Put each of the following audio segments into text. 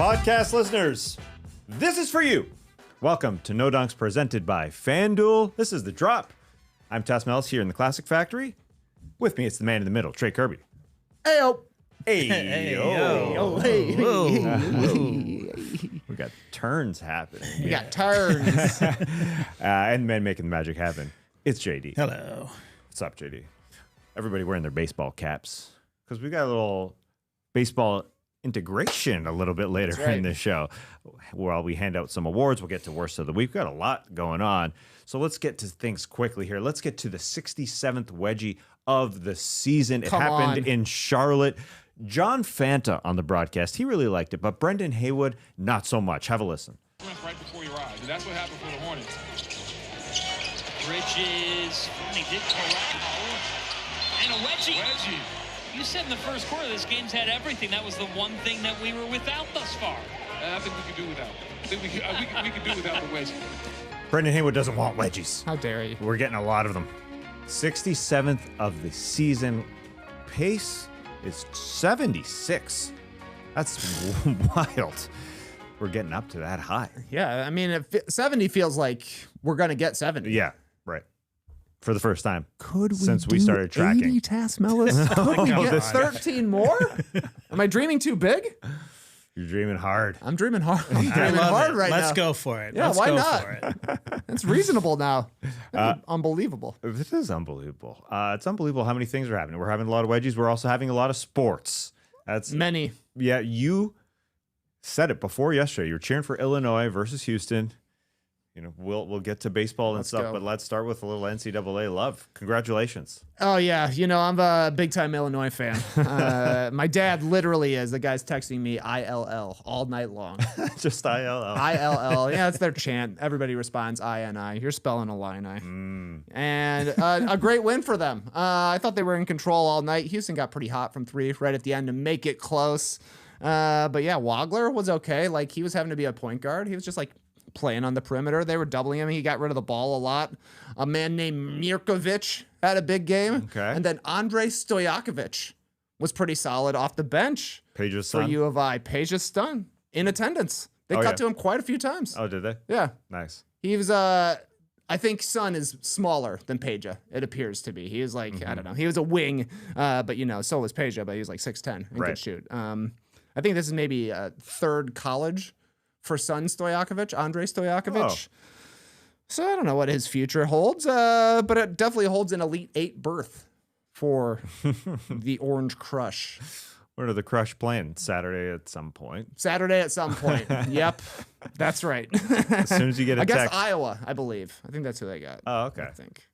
Podcast listeners, this is for you. Welcome to No Dunks presented by FanDuel. This is The Drop. I'm Tess Mellis here in the Classic Factory. With me, it's the man in the middle, Trey Kirby. Ayo. Ayo. Hey. We got turns happening. We got turns. And men making the magic happen. It's JD. Hello. What's up, JD? Everybody wearing their baseball caps because we got a little baseball integration a little bit later in the show. While we hand out some awards, we'll get to worst of the week. We've got a lot going on. So let's get to things quickly here. Let's get to the 67th Wedgie of the season. It happened in Charlotte. John Fanta on the broadcast, he really liked it, but Brendan Haywood, not so much. Have a listen. Right before he arrived, and that's what happened for the Hornets. Bridges, they did corral, and a wedgie. You said in the first quarter this game's had everything. That was the one thing that we were without thus far. I think we could do without. I think we could do without the wedgie. Brendan Haywood doesn't want wedgies. How dare you? We're getting a lot of them. 67th of the season. Pace is 76. That's wild. We're getting up to that high. Yeah, I mean, 70 feels like we're going to get 70. Yeah, right. For the first time. Could we since we started tracking 80, Tass Mellis? Could we get 13 more? Am I dreaming too big? You're dreaming hard. I'm dreaming hard. I'm dreaming hard right now. Let's go for it. Yeah, Let's why go not? for it. It's reasonable now. Unbelievable. This is unbelievable. It's unbelievable how many things are happening. We're having a lot of wedgies. We're also having a lot of sports. That's Many. Yeah, you said it before yesterday. You're cheering for Illinois versus Houston. You know, we'll get to baseball and stuff, but let's start with a little NCAA love. Congratulations. Oh, yeah. You know, I'm a big-time Illinois fan. My dad literally is. The guy's texting me ILL all night long. Just ILL. ILL. Yeah, it's their chant. Everybody responds INI. You're spelling Illini. And a great win for them. I thought they were in control all night. Houston got pretty hot from three right at the end to make it close. But yeah, Wagler was okay. Like, he was having to be a point guard. He was just like playing on the perimeter. They were doubling him. He got rid of the ball a lot. A man named Mirkovic had a big game. Okay. And then Andrei Stojakovic was pretty solid off the bench. Page's For son. U of I. Page's son in attendance. They cut to him quite a few times. Oh, did they? Yeah. Nice. He was, I think Son is smaller than Peja, it appears to be. He was like, I don't know. He was a wing, but, you know, so was Peja, but he was like 6'10" and could shoot. I think this is maybe a third college for Son Stojakovic, Andrei Stojakovic. Oh. So I don't know what his future holds, but it definitely holds an Elite Eight berth for the Orange Crush. When are the Crush playing? Saturday at some point. Saturday at some point. Yep, that's right. As soon as you get a Against text. Iowa, I believe. I think that's who they got. Oh, okay. I think.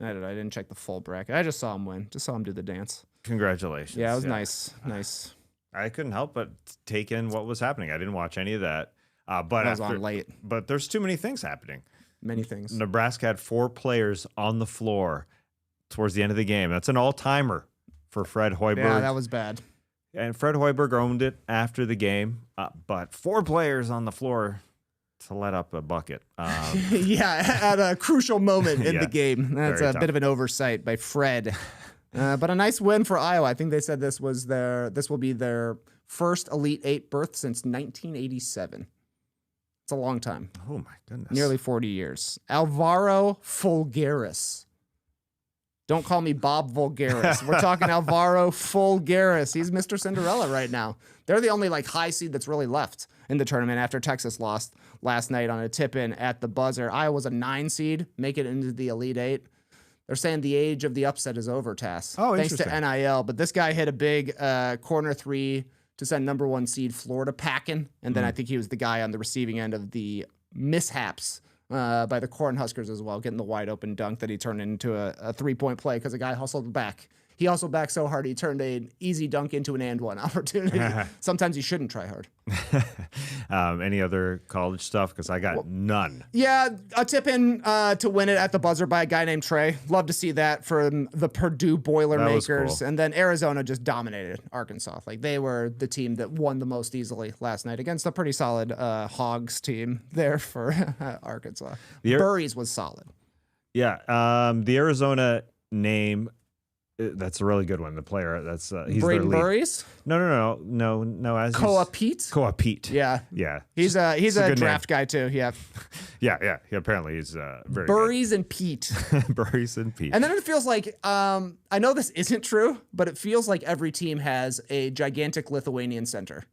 I didn't check the full bracket. I just saw him win. Just saw him do the dance. Congratulations. Yeah, it was nice. Nice. I couldn't help but take in what was happening. I didn't watch any of that. But I was on late. But there's too many things happening. Many things. Nebraska had 4 players on the floor towards the end of the game. That's an all-timer for Fred Hoiberg. Yeah, that was bad. And Fred Hoiberg owned it after the game. But 4 players on the floor to let up a bucket. Yeah, at a crucial moment in Yeah, the game. That's very a tough. bit of an oversight by Fred. But a nice win for Iowa. I think they said this will be their first Elite Eight berth since 1987. It's a long time. Oh, my goodness. Nearly 40 years. Alvaro Fulgaris. Don't call me Bob Vulgaris. We're talking Alvaro Fulgaris. He's Mr. Cinderella right now. They're the only like high seed that's really left in the tournament after Texas lost last night on a tip-in at the buzzer. Iowa's a 9 seed, make it into the Elite Eight. They're saying the age of the upset is over, Tass. Oh, thanks to interesting. NIL. But this guy hit a big corner 3 to send number 1 seed Florida packing. And then I think he was the guy on the receiving end of the mishaps by the Cornhuskers as well, getting the wide open dunk that he turned into a 3-point play because a guy hustled back. He hustled back so hard he turned an easy dunk into an and one opportunity. Sometimes you shouldn't try hard. Any other college stuff? Because I got none. Yeah, a tip in to win it at the buzzer by a guy named Trey. Love to see that from the Purdue Boilermakers. cool. And then Arizona just dominated Arkansas. Like they were the team that won the most easily last night against a pretty solid Hogs team there for Arkansas. The Burries was solid. Yeah. The Arizona name That's a really good one. The player, that's he's Braden their lead. Burries? No. As Koa Pete? Koa Pete. Yeah. Yeah. He's a good draft guy too. Yeah. Yeah. He apparently he's very Burries and Pete. good. Burries and Pete. And then it feels like, I know this isn't true, but it feels like every team has a gigantic Lithuanian center.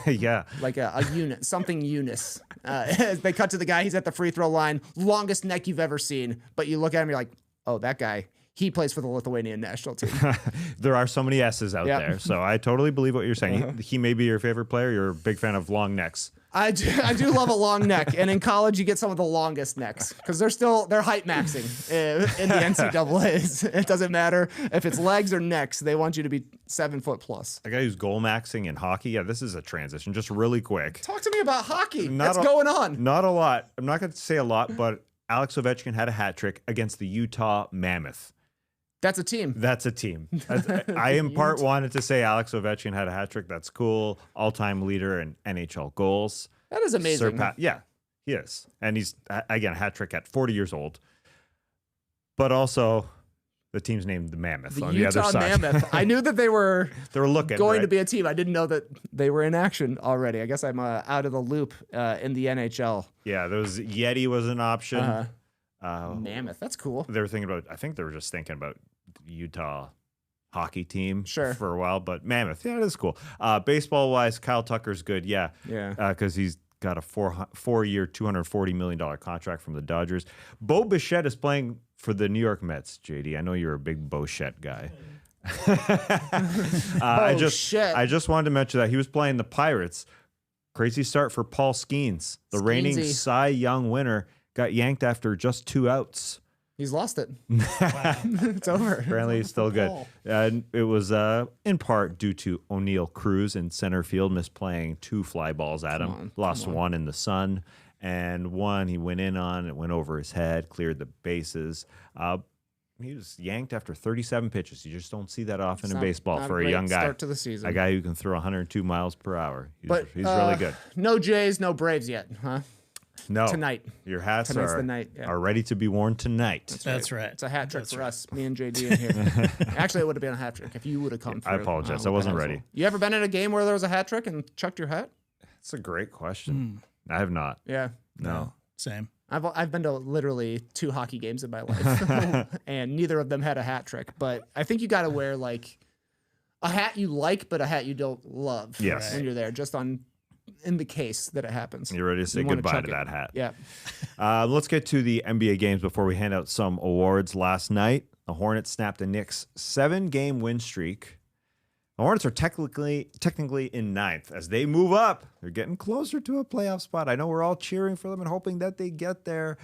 Yeah. Like a unit, something Eunice. They cut to the guy, he's at the free throw line, longest neck you've ever seen. But you look at him, you're like, oh, that guy, he plays for the Lithuanian national team. There are so many S's out there. So I totally believe what you're saying. He may be your favorite player. You're a big fan of long necks. I do love a long neck. And in college, you get some of the longest necks because they're height maxing in the NCAAs. It doesn't matter if it's legs or necks. They want you to be 7 foot plus. A guy who's goal maxing in hockey. Yeah, this is a transition. Just really quick. Talk to me about hockey. Not What's going on? Not a lot. I'm not going to say a lot, but Alex Ovechkin had a hat trick against the Utah Mammoth. That's a team. That's a team. I in part wanted to say Alex Ovechkin had a hat trick. That's cool. All-time leader in NHL goals. That is amazing. Yeah, he is. And he's, again, a hat trick at 40 years old. But also, the team's named the Mammoth on the other Utah side. Mammoth. I knew that they were looking going right? to be a team. I didn't know that they were in action already. I guess I'm out of the loop in the NHL. Yeah, there was Yeti was an option. Mammoth. That's cool. They were thinking about, I think they were just thinking about the Utah hockey team for a while, but Mammoth, yeah, it is cool. Baseball wise, Kyle Tucker's good, yeah, because he's got a four-year, $240 million contract from the Dodgers. Bo Bichette is playing for the New York Mets. JD, I know you're a big Bichette guy. I just wanted to mention that he was playing the Pirates. Crazy start for Paul Skeens, the reigning Cy Young winner. Got yanked after just 2 outs. He's lost it. It's over. Apparently he's still good. It was in part due to O'Neal Cruz in center field misplaying 2 fly balls at him. Lost one in the sun, and one he went in on. It went over his head, cleared the bases. He was yanked after 37 pitches. You just don't see that often in baseball for a young guy. Start to the season. A guy who can throw 102 miles per hour. He's really good. No Jays, no Braves yet, huh? No. Tonight. Your hats are ready to be worn tonight. That's right. It's a hat trick for us, me and JD in here. Actually, it would have been a hat trick if you would have come through. I apologize. I wasn't ready. You ever been in a game where there was a hat trick and chucked your hat? That's a great question. I have not. Yeah. No. Same. I've been to literally 2 hockey games in my life, and neither of them had a hat trick. But I think you got to wear like a hat you like, but a hat you don't love. Yes. When you're there, just in the case that it happens. You're ready to say goodbye to that hat. Yeah. Let's get to the NBA games before we hand out some awards. Last night, the Hornets snapped a Knicks 7-game win streak. The Hornets are technically in 9th. As they move up, they're getting closer to a playoff spot. I know we're all cheering for them and hoping that they get there.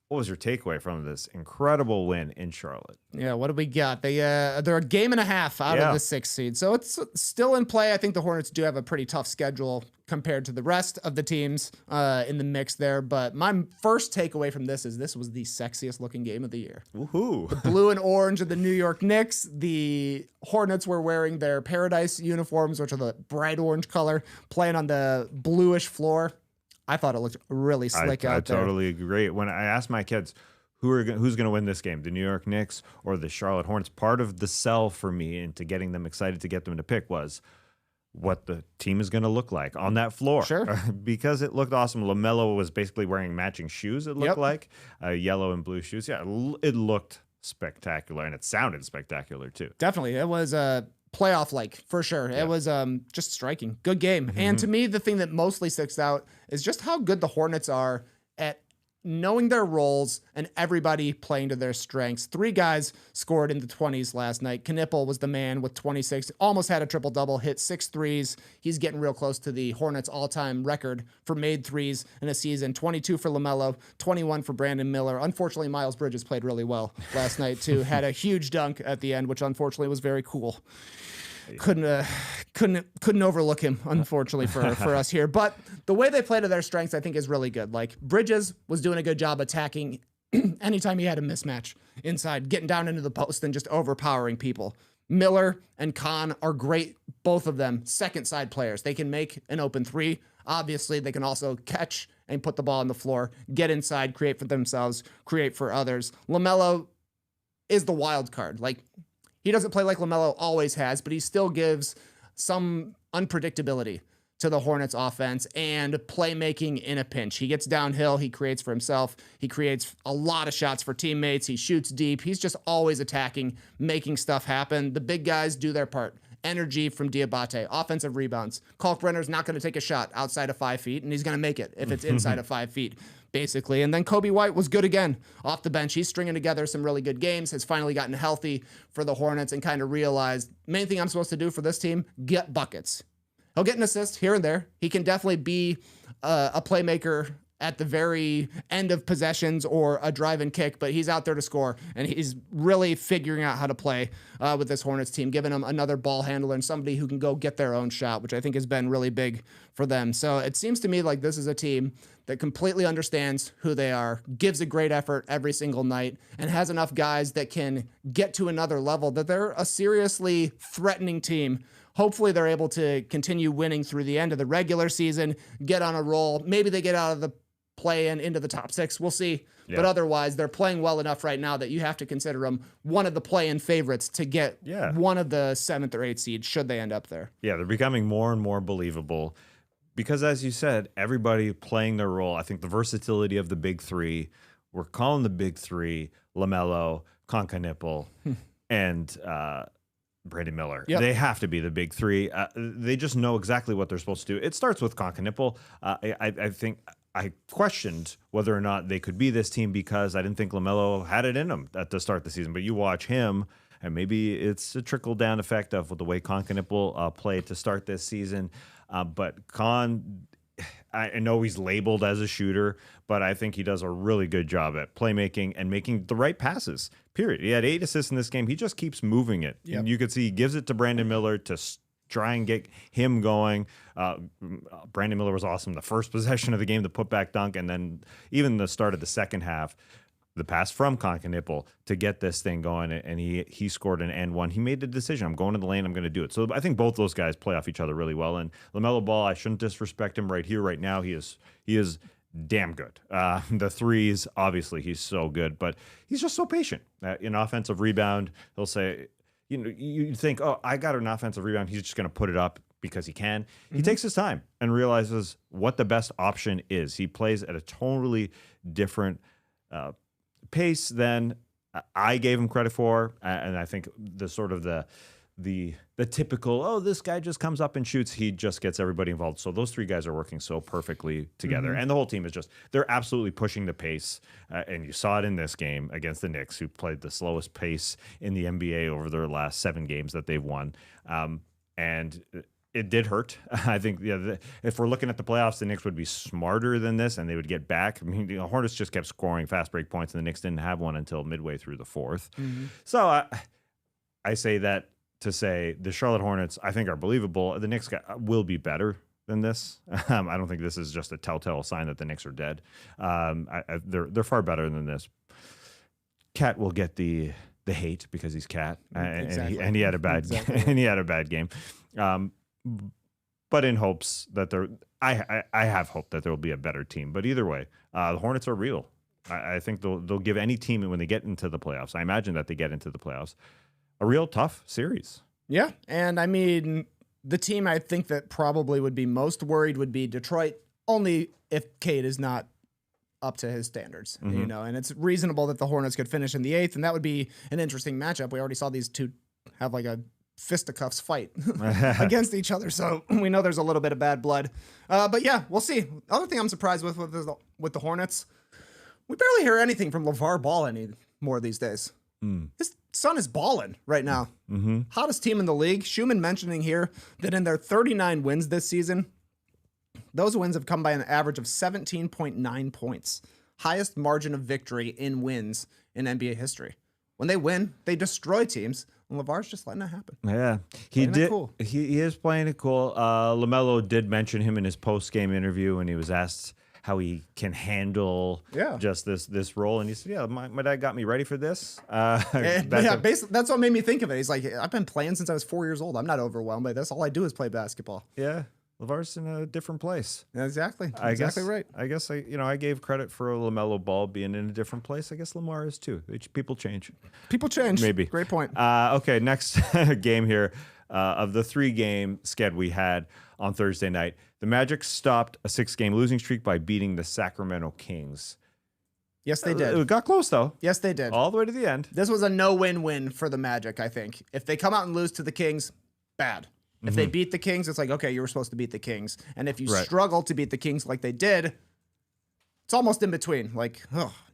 What was your takeaway from this incredible win in Charlotte? Yeah, what do we got? They're a game and a half out of the 6th seed, so it's still in play. I think the Hornets do have a pretty tough schedule compared to the rest of the teams in the mix there. But my first takeaway from this is this was the sexiest looking game of the year. Woohoo! The blue and orange of the New York Knicks. The Hornets were wearing their Paradise uniforms, which are the bright orange color, playing on the bluish floor. I thought it looked really slick out there. I totally agree. When I asked my kids, who's going to win this game, the New York Knicks or the Charlotte Hornets, part of the sell for me into getting them excited to get them to pick was what the team is going to look like on that floor. Sure. Because it looked awesome. LaMelo was basically wearing matching shoes, it looked like, yellow and blue shoes. Yeah, it looked spectacular, and it sounded spectacular, too. Definitely. It was playoff-like, for sure. Yeah. It was just striking. Good game. And to me, the thing that mostly sticks out is just how good the Hornets are at knowing their roles and everybody playing to their strengths. 3 guys scored in the 20s last night. Knipple was the man with 26, almost had a triple-double, hit 6 threes. He's getting real close to the Hornets' all-time record for made threes in a season. 22 for LaMelo, 21 for Brandon Miller. Unfortunately, Miles Bridges played really well last night, too. Had a huge dunk at the end, which unfortunately was very cool. Couldn't overlook him, unfortunately, for us here. But the way they play to their strengths, I think, is really good. Like, Bridges was doing a good job attacking anytime he had a mismatch inside, getting down into the post and just overpowering people. Miller and Khan are great, both of them, second side players. They can make an open 3. Obviously, they can also catch and put the ball on the floor, get inside, create for themselves, create for others. LaMelo is the wild card. Like, He doesn't play like LaMelo always has, but he still gives some unpredictability to the Hornets offense and playmaking in a pinch. He gets downhill. He creates for himself. He creates a lot of shots for teammates. He shoots deep. He's just always attacking, making stuff happen. The big guys do their part. Energy from Diabate, offensive rebounds. Kalkbrenner's not going to take a shot outside of 5 feet, and he's going to make it if it's inside of 5 feet, basically. And then Kobe White was good again off the bench. He's stringing together some really good games, has finally gotten healthy for the Hornets and kind of realized, main thing I'm supposed to do for this team, get buckets. He'll get an assist here and there. He can definitely be a playmaker at the very end of possessions or a drive and kick, but he's out there to score, and he's really figuring out how to play with this Hornets team, giving them another ball handler and somebody who can go get their own shot, which I think has been really big for them. So it seems to me like this is a team that completely understands who they are, gives a great effort every single night, and has enough guys that can get to another level, that they're a seriously threatening team. Hopefully they're able to continue winning through the end of the regular season, get on a roll. Maybe they get out of the play-in into the top 6. We'll see. Yeah. But otherwise, they're playing well enough right now that you have to consider them one of the play-in favorites to get one of the 7th or 8th seeds should they end up there. Yeah, they're becoming more and more believable because, as you said, everybody playing their role. I think the versatility of the big three, we're calling the big three LaMelo, Concanipple, and Brandon Miller. Yep. They have to be the big three. They just know exactly what they're supposed to do. It starts with Concanipple. I think I questioned whether or not they could be this team because I didn't think LaMelo had it in him at the start of the season. But you watch him, and maybe it's a trickle-down effect of the way Concanipple played to start this season. But Con, I know he's labeled as a shooter, but I think he does a really good job at playmaking and making the right passes, period. He had 8 assists in this game. He just keeps moving it. Yep. And you could see he gives it to Brandon Miller to try and get him going. Brandon Miller was awesome. The first possession of the game, the putback dunk, and then even the start of the second half, the pass from Concanipple to get this thing going, and he scored an and one. He made the decision. I'm going to the lane. I'm going to do it. So I think both those guys play off each other really well. And LaMelo Ball, I shouldn't disrespect him right here, right now. He is damn good. The threes, obviously, he's so good, but he's just so patient. In offensive rebound, he'll say, you think, oh, I got an offensive rebound. He's just going to put it up because he can. Mm-hmm. He takes his time and realizes what the best option is. He plays at a totally different pace than I gave him credit for, and I think the sort of the typical, oh, this guy just comes up and shoots, he just gets everybody involved. So those three guys are working so perfectly together, and the whole team is just, they're absolutely pushing the pace, and you saw it in this game against the Knicks, who played the slowest pace in the NBA over their last 7 games that they've won, and it did hurt. I think if we're looking at the playoffs, the Knicks would be smarter than this, and they would get back. I mean, the Hornets just kept scoring fast break points, and the Knicks didn't have one until midway through the 4th. So I say that to say the Charlotte Hornets, I think, are believable. The Knicks will be better than this. I don't think this is just a telltale sign that the Knicks are dead. They're far better than this. Cat will get the hate because he's Cat, and he had a bad and he had a bad game. But in hopes that I have hope that there will be a better team. But either way, the Hornets are real. I think they'll give any team when they get into the playoffs. I imagine that they get into the playoffs, a real tough series. Yeah, and I mean, the team I think that probably would be most worried would be Detroit, only if Cade is not up to his standards, and it's reasonable that the Hornets could finish in the 8th, and that would be an interesting matchup. We already saw these two have like a fisticuffs fight against each other, so we know there's a little bit of bad blood. But yeah, we'll see. The other thing I'm surprised with the Hornets, we barely hear anything from LeVar Ball anymore these days. His son is balling right now. Hottest team in the league. Schumann mentioning here that in their 39 wins this season, those wins have come by an average of 17.9 points. Highest margin of victory in wins in NBA history. When they win, they destroy teams. And LeVar's just letting it happen. Yeah, he did. Cool. He is playing it cool. LaMelo did mention him in his post-game interview when he was asked how he can handle just this role, and he said, "Yeah, my dad got me ready for this." Basically, that's what made me think of it. He's like, "I've been playing since I was 4 years old. I'm not overwhelmed by this. All I do is play basketball." Yeah. LeVar's in a different place. Exactly. Right. I guess I gave credit for LaMelo Ball being in a different place. I guess Lamar is too. People change. People change. Maybe. Great point. Okay, next game here of the 3-game sked we had on Thursday night. The Magic stopped a 6-game losing streak by beating the Sacramento Kings. Yes, they did. It got close, though. Yes, they did. All the way to the end. This was a no-win-win for the Magic, I think. If they come out and lose to the Kings, bad. If they beat the Kings, it's like, okay, you were supposed to beat the Kings. And if you struggle to beat the Kings like they did, it's almost in between. Like,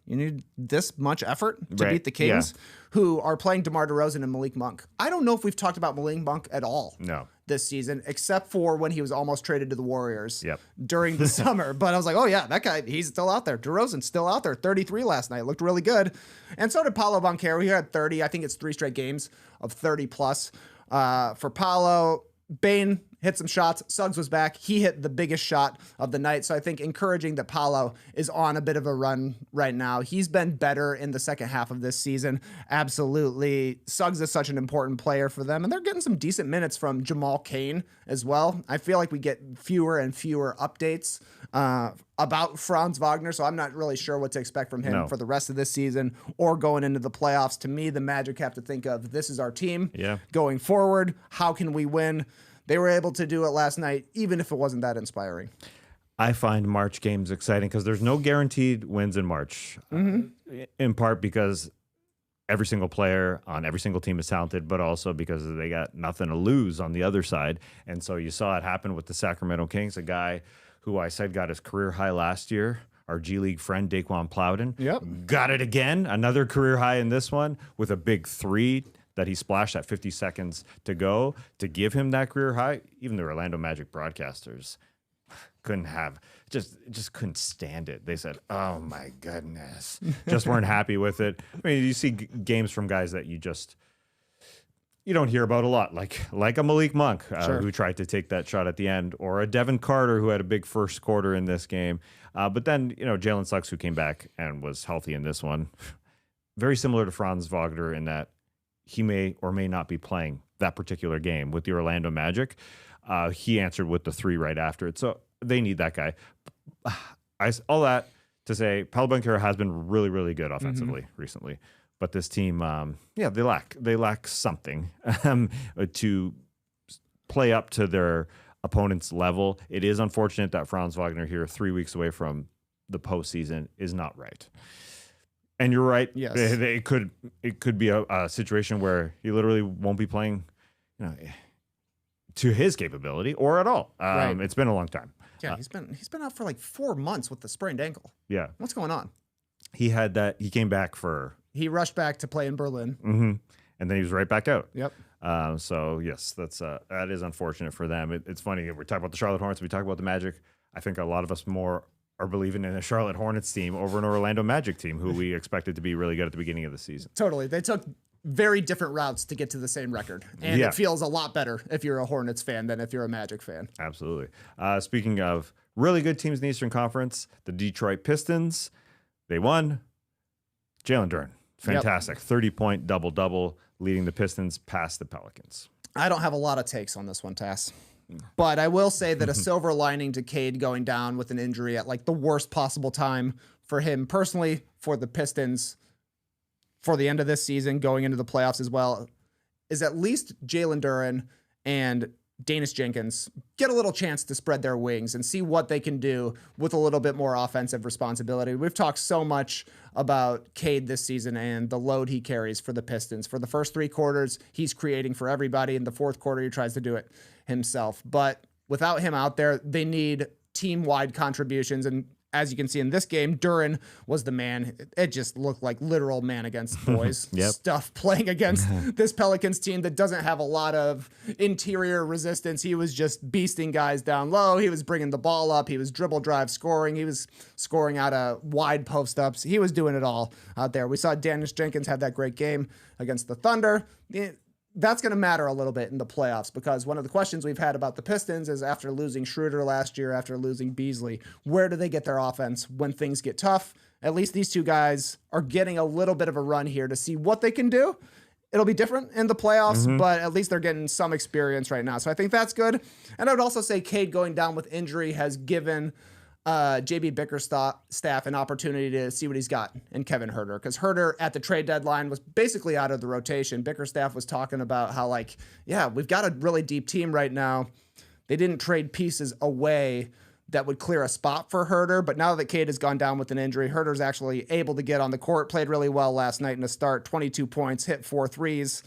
you need this much effort to beat the Kings, who are playing DeMar DeRozan and Malik Monk. I don't know if we've talked about Malik Monk at all this season, except for when he was almost traded to the Warriors during the summer. But I was like, oh, yeah, that guy, he's still out there. DeRozan's still out there. 33 last night. Looked really good. And so did Paolo Banchero. He had 30. I think it's 3 straight games of 30-plus. For Paolo, Bane hit some shots. Suggs was back. He hit the biggest shot of the night. So I think encouraging that Paolo is on a bit of a run right now. He's been better in the second half of this season. Absolutely. Suggs is such an important player for them. And they're getting some decent minutes from Jamal Cain as well. I feel like we get fewer and fewer updates about Franz Wagner. So I'm not really sure what to expect from him for the rest of this season or going into the playoffs. To me, the Magic have to think of, this is our team going forward. How can we win? They were able to do it last night, even if it wasn't that inspiring. I find March games exciting because there's no guaranteed wins in March, in part because every single player on every single team is talented, but also because they got nothing to lose on the other side. And so you saw it happen with the Sacramento Kings, a guy who I said got his career high last year, our G League friend Daquan Plowden. Got it again, another career high in this one with a big 3 that he splashed at 50 seconds to go to give him that career high. Even the Orlando Magic broadcasters just couldn't stand it. They said, oh my goodness, just weren't happy with it. I mean, you see games from guys that you don't hear about a lot, like a Malik Monk who tried to take that shot at the end, or a Devin Carter who had a big first quarter in this game. But then, Jalen Suggs, who came back and was healthy in this one, very similar to Franz Wagner in that he may or may not be playing that particular game with the Orlando Magic. He answered with the 3 right after it. So they need that guy. All that to say, Paolo Banchero has been really, really good offensively recently. But this team, they lack something to play up to their opponent's level. It is unfortunate that Franz Wagner here, 3 weeks away from the postseason, is not right. And you're right. Yes, it could be a situation where he literally won't be playing, to his capability or at all. It's been a long time. Yeah, he's been out for like 4 months with the sprained ankle. Yeah, what's going on? He had that. He came back He rushed back to play in Berlin, and then he was right back out. Yep. So yes, that is unfortunate for them. It's funny. We're talking about the Charlotte Hornets. We talk about the Magic. I think a lot of us more are believing in a Charlotte Hornets team over an Orlando Magic team who we expected to be really good at the beginning of the season. Totally. They took very different routes to get to the same record. And it feels a lot better if you're a Hornets fan than if you're a Magic fan. Absolutely. Speaking of really good teams in the Eastern Conference, the Detroit Pistons, they won. Jalen Duren, fantastic. 30-point double-double, leading the Pistons past the Pelicans. I don't have a lot of takes on this one, Tass. But I will say that a silver lining to Cade going down with an injury at like the worst possible time for him personally, for the Pistons, for the end of this season, going into the playoffs as well, is at least Jalen Duren and Danis Jenkins get a little chance to spread their wings and see what they can do with a little bit more offensive responsibility. We've talked so much about Cade this season and the load he carries for the Pistons. For the first 3 quarters, he's creating for everybody. In the fourth quarter, he tries to do it himself. But without him out there, they need team-wide contributions. And as you can see in this game, Duren was the man. It just looked like literal man against boys stuff playing against this Pelicans team that doesn't have a lot of interior resistance. He was just beasting guys down low. He was bringing the ball up. He was dribble drive scoring. He was scoring out of wide post-ups. He was doing it all out there. We saw Danis Jenkins have that great game against the Thunder. That's going to matter a little bit in the playoffs, because one of the questions we've had about the Pistons is, after losing Schroeder last year, after losing Beasley, where do they get their offense when things get tough? At least these 2 guys are getting a little bit of a run here to see what they can do. It'll be different in the playoffs, but at least they're getting some experience right now. So I think that's good. And I would also say Cade going down with injury has given JB Bickerstaff an opportunity to see what he's got in Kevin Huerter, because Huerter at the trade deadline was basically out of the rotation. Bickerstaff was talking about how, like, yeah, we've got a really deep team right now. They didn't trade pieces away that would clear a spot for Huerter, but now that Cade has gone down with an injury, Herter's actually able to get on the court, played really well last night in the start, 22 points, hit 4 threes.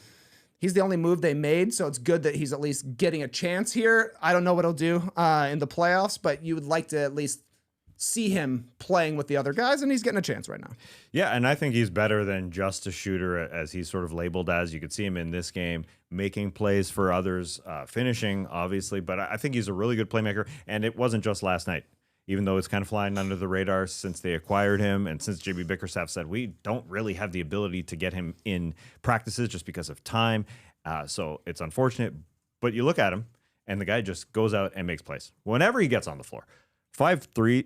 He's the only move they made, so it's good that he's at least getting a chance here. I don't know what he'll do in the playoffs, but you would like to at least see him playing with the other guys, and he's getting a chance right now. Yeah, and I think he's better than just a shooter, as he's sort of labeled as. You could see him in this game making plays for others, finishing, obviously, but I think he's a really good playmaker, and it wasn't just last night. Even though it's kind of flying under the radar since they acquired him, and since JB Bickerstaff said we don't really have the ability to get him in practices just because of time, so it's unfortunate. But you look at him, and the guy just goes out and makes plays whenever he gets on the floor. 4 threes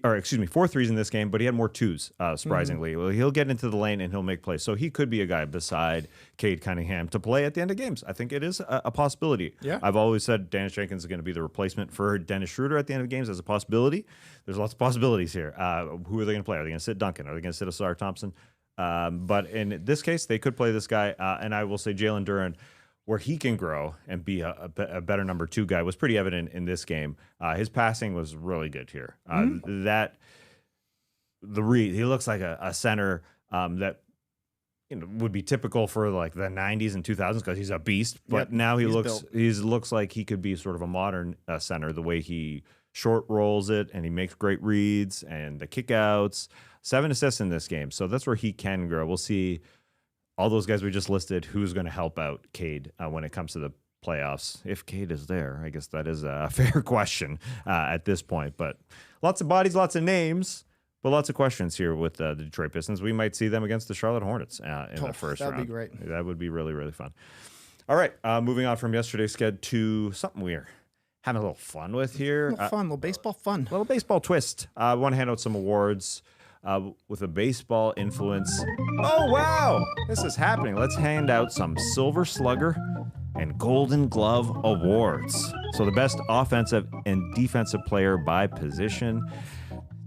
in this game, but he had more twos, surprisingly. Well, he'll get into the lane and he'll make plays. So he could be a guy beside Cade Cunningham to play at the end of games. I think it is a possibility. Yeah. I've always said Dennis Jenkins is going to be the replacement for Dennis Schroeder at the end of games as a possibility. There's lots of possibilities here. Who are they going to play? Are they going to sit Duncan? Are they going to sit Asar Thompson? But in this case, they could play this guy. And I will say Jalen Duren, where he can grow and be a better number 2 guy, was pretty evident in this game. His passing was really good here. He looks like a center that would be typical for like the 90s and 2000s because he's a beast. But now he looks like he could be sort of a modern center, the way he short rolls it and he makes great reads and the kickouts. 7 assists in this game, so that's where he can grow. We'll see. All those guys we just listed, who's going to help out Cade when it comes to the playoffs? If Cade is there, I guess that is a fair question at this point. But lots of bodies, lots of names, but lots of questions here with the Detroit Pistons. We might see them against the Charlotte Hornets in the first round. That'd be great. That would be really, really fun. All right, moving on from yesterday's sked to something we're having a little fun with here. A little baseball fun. A little baseball twist. I want to hand out some awards with a baseball influence. Oh, wow! This is happening. Let's hand out some Silver Slugger and Golden Glove awards. So the best offensive and defensive player by position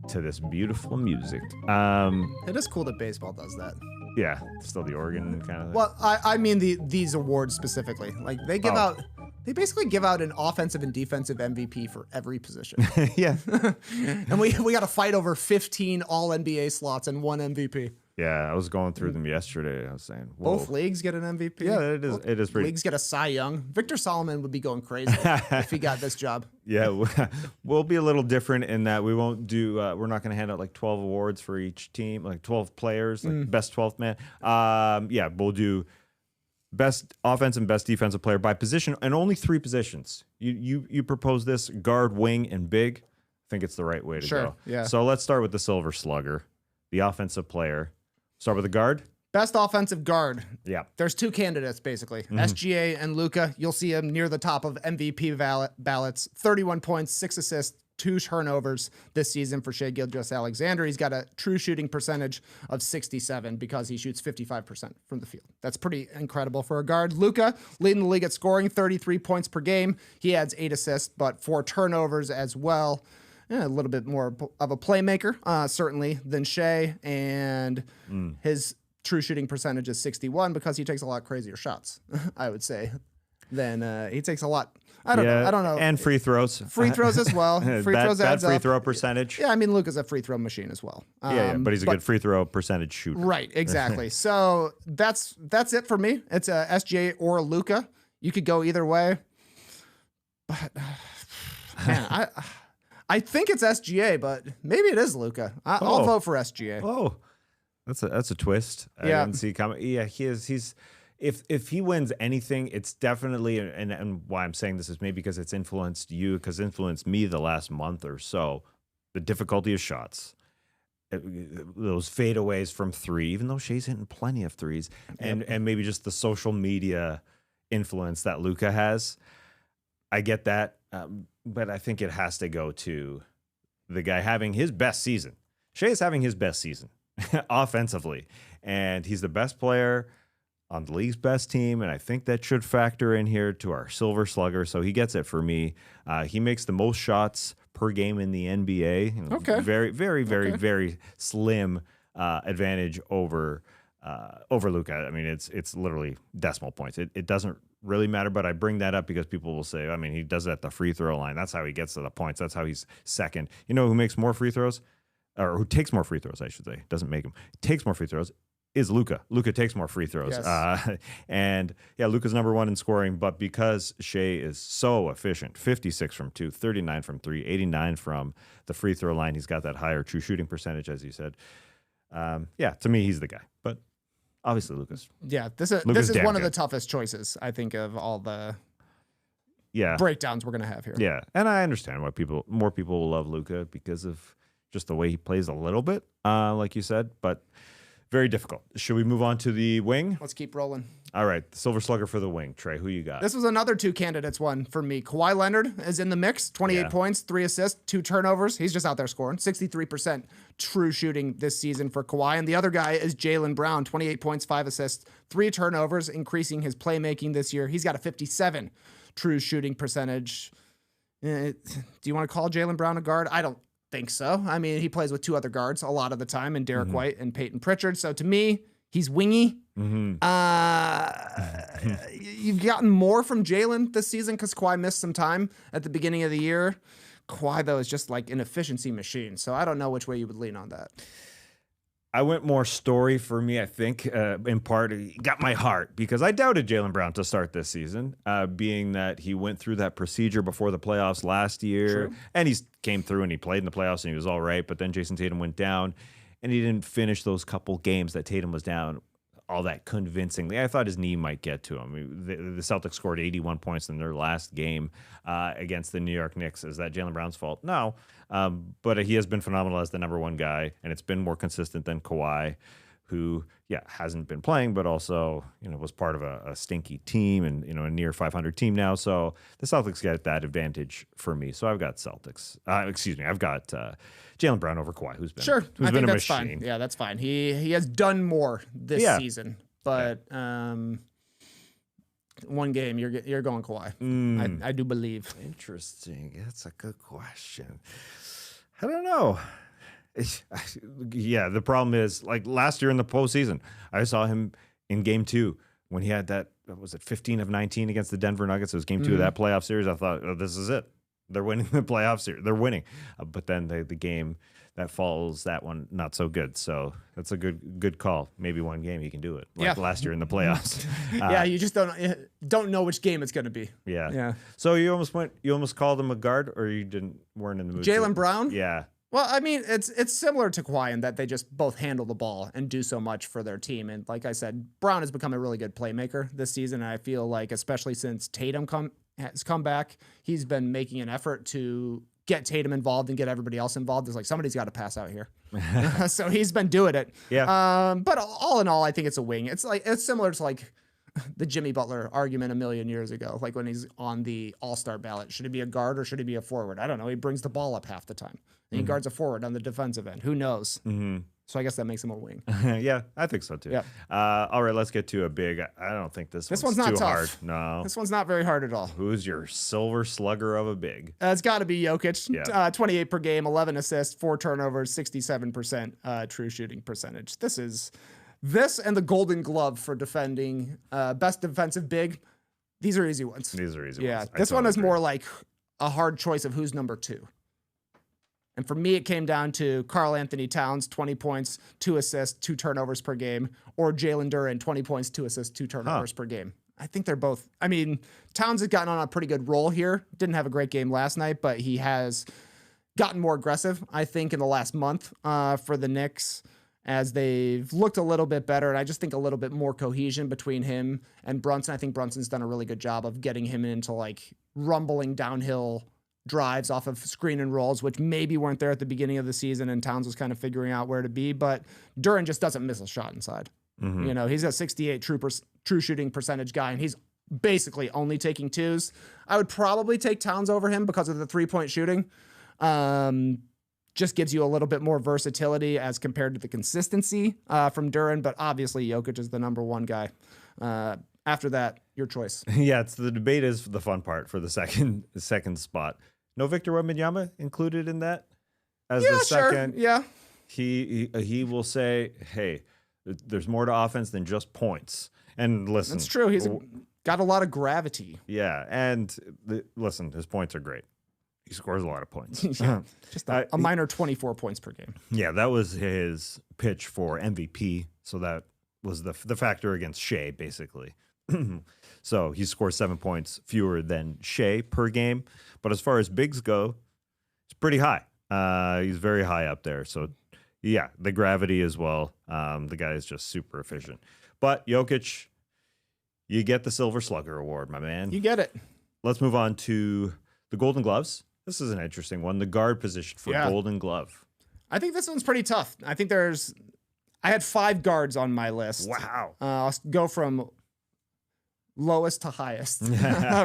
to this beautiful music. It is cool that baseball does that. Yeah, still the organ kind of thing. Well, I mean these awards specifically. Like they give out... They basically give out an offensive and defensive MVP for every position. Yeah. And we got to fight over 15 all-NBA slots and 1 MVP. Yeah, I was going through them yesterday. I was saying, whoa. Both leagues get an MVP? Yeah, it is pretty. Leagues get a Cy Young. Victor Solomon would be going crazy if he got this job. Yeah, we'll be a little different in that we won't do, we're not going to hand out like 12 awards for each team, like 12 players, like best 12th man. Yeah, we'll do best offensive and best defensive player by position, and only 3 positions. You propose this: guard, wing, and big. I think it's the right way to go. Yeah. So let's start with the Silver Slugger, the offensive player. Start with the guard. Best offensive guard. Yeah. There's 2 candidates, basically. SGA and Luka. You'll see him near the top of MVP ballots. 31 points, 6 assists, 2 turnovers this season for Shai Gilgeous-Alexander. He's got a true shooting percentage of 67 because he shoots 55% from the field. That's pretty incredible for a guard. Luka leading the league at scoring, 33 points per game. He adds 8 assists, but 4 turnovers as well. A little bit more of a playmaker, certainly, than Shai. And his true shooting percentage is 61 because he takes a lot crazier shots, I would say. Then he takes a lot. I don't know. And free throws. Free throws as well. Free throws adds up. Free up. throw percentage. Yeah, I mean, Luka's a free throw machine as well. But he's a good free throw percentage shooter. Right, exactly. So that's it for me. It's a SGA or Luka. You could go either way. But man, I think it's SGA, but maybe it is Luka. I'll vote for SGA. Oh, that's a twist. Yeah. I didn't see coming. Yeah, he's. If he wins anything, it's definitely, and why I'm saying this is maybe because it's influenced you, because influenced me the last month or so, the difficulty of shots, those fadeaways from 3, even though Shai's hitting plenty of threes, and maybe just the social media influence that Luka has. I get that, but I think it has to go to the guy having his best season. Shai is having his best season offensively, and he's the best player on the league's best team, and I think that should factor in here to our silver slugger. So he gets it for me. He makes the most shots per game in the NBA. Okay. Very, very, very, very slim advantage over Luka. I mean, it's literally decimal points. It doesn't really matter, but I bring that up because people will say, I mean, he does it at the free throw line. That's how he gets to the points. That's how he's second. You know who makes more free throws? Or who takes more free throws, I should say. Doesn't make them. Takes more free throws is Luka. Luka takes more free throws. Yes. And yeah, Luka's number one in scoring, but because Shea is so efficient, 56 from 2, 39 from 3, 89 from the free throw line, he's got that higher true shooting percentage, as you said. Yeah, to me, he's the guy. But obviously, Luka's. Yeah, this is one of the toughest choices, I think, of all the breakdowns we're going to have here. Yeah, and I understand why more people will love Luka because of just the way he plays a little bit, like you said, but very difficult. Should we move on to the wing? Let's keep rolling. All right, the silver slugger for the wing. Trey, who you got? This was another two candidates one for me. Kawhi Leonard is in the mix, 28 points, 3 assists, 2 turnovers. He's just out there scoring. 63% true shooting this season for Kawhi. And the other guy is Jalen Brown, 28 points, 5 assists, 3 turnovers, increasing his playmaking this year. He's got a 57 true shooting percentage. Do you want to call Jalen Brown a guard? I don't think so. I mean, he plays with 2 other guards a lot of the time, and Derek White and Peyton Pritchard. So to me, he's wingy. You've gotten more from Jalen this season because Kawhi missed some time at the beginning of the year. Kawhi, though, is just like an efficiency machine. So I don't know which way you would lean on that. I went more story for me, I think, in part. He got my heart because I doubted Jalen Brown to start this season, being that he went through that procedure before the playoffs last year. True. And he came through and he played in the playoffs and he was all right. But then Jason Tatum went down and he didn't finish those couple games that Tatum was down all that convincingly. I thought his knee might get to him. I mean, the Celtics scored 81 points in their last game against the New York Knicks. Is that Jalen Brown's fault? No. But he has been phenomenal as the number one guy, and it's been more consistent than Kawhi, who, hasn't been playing, but also, was part of a stinky team and, a near 500 team now. So the Celtics get that advantage for me. So I've got Celtics. I've got Jalen Brown over Kawhi, who's been I think a that's machine. Fine. Yeah, that's fine. He has done more this season, but one game you're going Kawhi. I do believe. Interesting. That's a good question. I don't know. The problem is, like last year in the postseason, I saw him in game 2 when he had that, was it 15 of 19 against the Denver Nuggets? It was game 2 of that playoff series. I thought, oh, this is it. They're winning the playoff series. They're winning. But then the game that follows that one, not so good. So that's a good call. Maybe one game he can do it. Like last year in the playoffs. You just don't know which game it's going to be. Yeah. So you almost called him a guard, or weren't in the mood? Jalen Brown? Yeah. Well, I mean, it's similar to Kawhi in that they just both handle the ball and do so much for their team. And like I said, Brown has become a really good playmaker this season. And I feel like, especially since Tatum has come back, he's been making an effort to get Tatum involved and get everybody else involved. It's like somebody's got to pass out here. So he's been doing it. Yeah. But all in all, I think it's a wing. It's similar to like the Jimmy Butler argument a million years ago, like when he's on the All-Star ballot. Should he be a guard or should he be a forward? I don't know. He brings the ball up half the time. And he guards a forward on the defensive end. Who knows? So I guess that makes him a wing. Yeah, I think so too. Yeah. All right, let's get to a big. I don't think this one's not too tough. hard. No. This one's not very hard at all. Who's your silver slugger of a big? It's got to be Jokic. Yeah. 28 per game, 11 assists, 4 turnovers, 67% true shooting percentage. This and the Golden Glove for defending best defensive big. These are easy ones. Yeah, this one is more like a hard choice of who's number 2. And for me, it came down to Karl Anthony Towns, 20 points, 2 assists, 2 turnovers per game, or Jalen Duren, 20 points, 2 assists, 2 turnovers per game. I think they're both. I mean, Towns has gotten on a pretty good roll here. Didn't have a great game last night, but he has gotten more aggressive, I think, in the last month for the Knicks as they've looked a little bit better. And I just think a little bit more cohesion between him and Brunson. I think Brunson's done a really good job of getting him into like rumbling downhill drives off of screen and rolls, which maybe weren't there at the beginning of the season, and Towns was kind of figuring out where to be. But Duren just doesn't miss a shot inside. He's a 68 true shooting percentage guy, and he's basically only taking 2s. I would probably take Towns over him because of the 3-point shooting. Just gives you a little bit more versatility as compared to the consistency from Duren, but obviously Jokic is the number 1 guy. After that, your choice. Yeah, it's the debate is the fun part for the second spot. No Victor Wembanyama included in that as the second. Sure. Yeah. He will say, hey, there's more to offense than just points. And listen, That's true. He's got a lot of gravity. Yeah, and listen, his points are great. He scores a lot of points. Just a minor 24 points per game. Yeah, that was his pitch for MVP. So that was the factor against Shea, basically. So he scores 7 points fewer than Shea per game. But as far as bigs go, it's pretty high. He's very high up there. So, yeah, the gravity as well. The guy is just super efficient. But Jokic, you get the Silver Slugger Award, my man. You get it. Let's move on to the Golden Gloves. This is an interesting one. The guard position for Golden Glove. I think this one's pretty tough. I think I had 5 guards on my list. Wow. I'll go from lowest to highest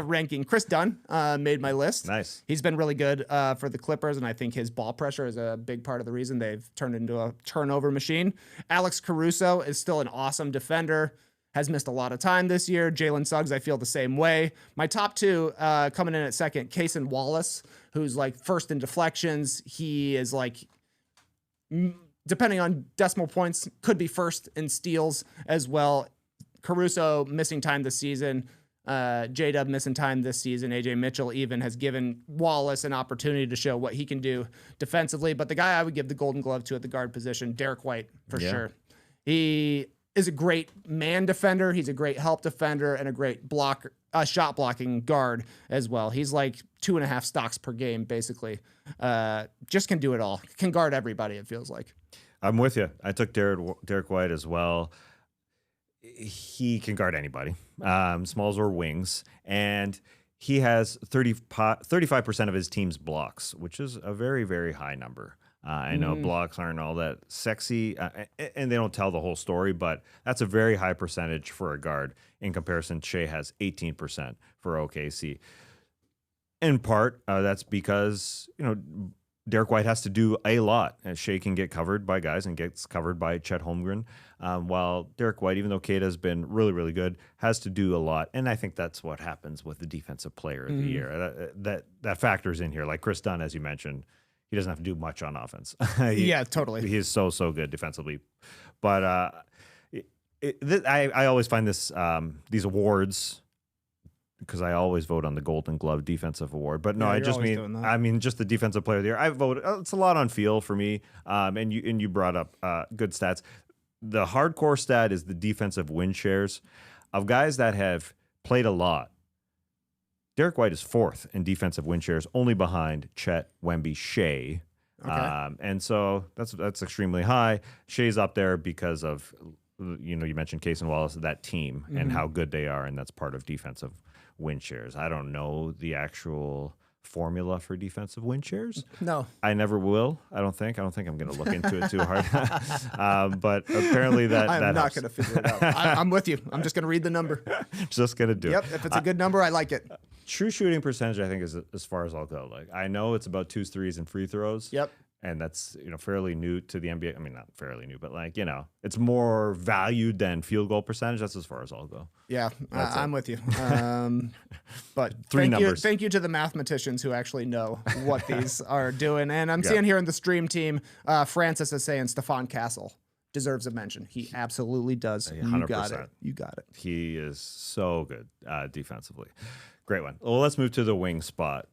ranking. Chris Dunn made my list. Nice. He's been really good for the Clippers, and I think his ball pressure is a big part of the reason they've turned into a turnover machine. Alex Caruso is still an awesome defender, has missed a lot of time this year. Jalen Suggs, I feel the same way. My top 2 coming in at second, Cason Wallace, who's like first in deflections. He is like, depending on decimal points, could be first in steals as well. Caruso missing time this season. J-Dub missing time this season. AJ Mitchell even has given Wallace an opportunity to show what he can do defensively. But the guy I would give the Golden Glove to at the guard position, Derek White, for sure. He is a great man defender. He's a great help defender and a great shot blocking guard as well. He's like 2.5 stocks per game, basically. Just can do it all. Can guard everybody, it feels like. I'm with you. I took Derek White as well. He can guard anybody, smalls or wings, and he has 35% of his team's blocks, which is a very, very high number. I know blocks aren't all that sexy, and they don't tell the whole story, but that's a very high percentage for a guard. In comparison, Shea has 18% for OKC. In part, that's because, Derek White has to do a lot. And Shea can get covered by guys and gets covered by Chet Holmgren. While Derek White, even though Kata has been really, really good, has to do a lot. And I think that's what happens with the defensive player of the year. That factors in here. Like Chris Dunn, as you mentioned, he doesn't have to do much on offense. Yeah, totally. He is so good defensively. But I always find these awards, because I always vote on the Golden Glove Defensive Award. But no, I just mean just the Defensive Player of the Year. I vote. It's a lot on feel for me. And you brought up good stats. The hardcore stat is the defensive win shares of guys that have played a lot. Derek White is 4th in defensive win shares, only behind Chet, Wemby, Shea. Okay. And so that's extremely high. Shea's up there because of, you mentioned Cason Wallace, that team and how good they are, and that's part of defensive win shares. I don't know the actual formula for defensive win shares. No, I never will. I don't think I'm going to look into it too hard. But apparently I'm not going to figure it out. I'm with you. I'm just going to read the number. Just going to do it. Yep. If it's a good number, I like it. True shooting percentage, I think, is as far as I'll go. Like, I know it's about 2s, 3s, and free throws. Yep. And that's, fairly new to the NBA. I mean, not fairly new, but it's more valued than field goal percentage. That's as far as I'll go. Yeah, I'm with you. But thank you to the mathematicians who actually know what these are doing. And I'm seeing here in the stream team, Francis is saying Stephon Castle deserves a mention. He absolutely does. 100%. You got it. He is so good defensively. Great one. Well, let's move to the wing spot.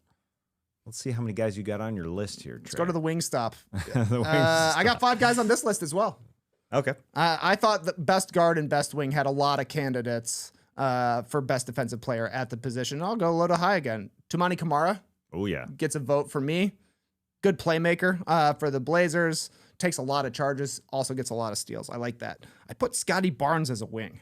Let's see how many guys you got on your list here, Trey. Let's go to the wing stop. The I got 5 guys on this list as well. Okay. I thought the best guard and best wing had a lot of candidates for best defensive player at the position. I'll go low to high again. Toumani Camara. Oh, yeah. Gets a vote for me. Good playmaker for the Blazers. Takes a lot of charges. Also gets a lot of steals. I like that. I put Scotty Barnes as a wing.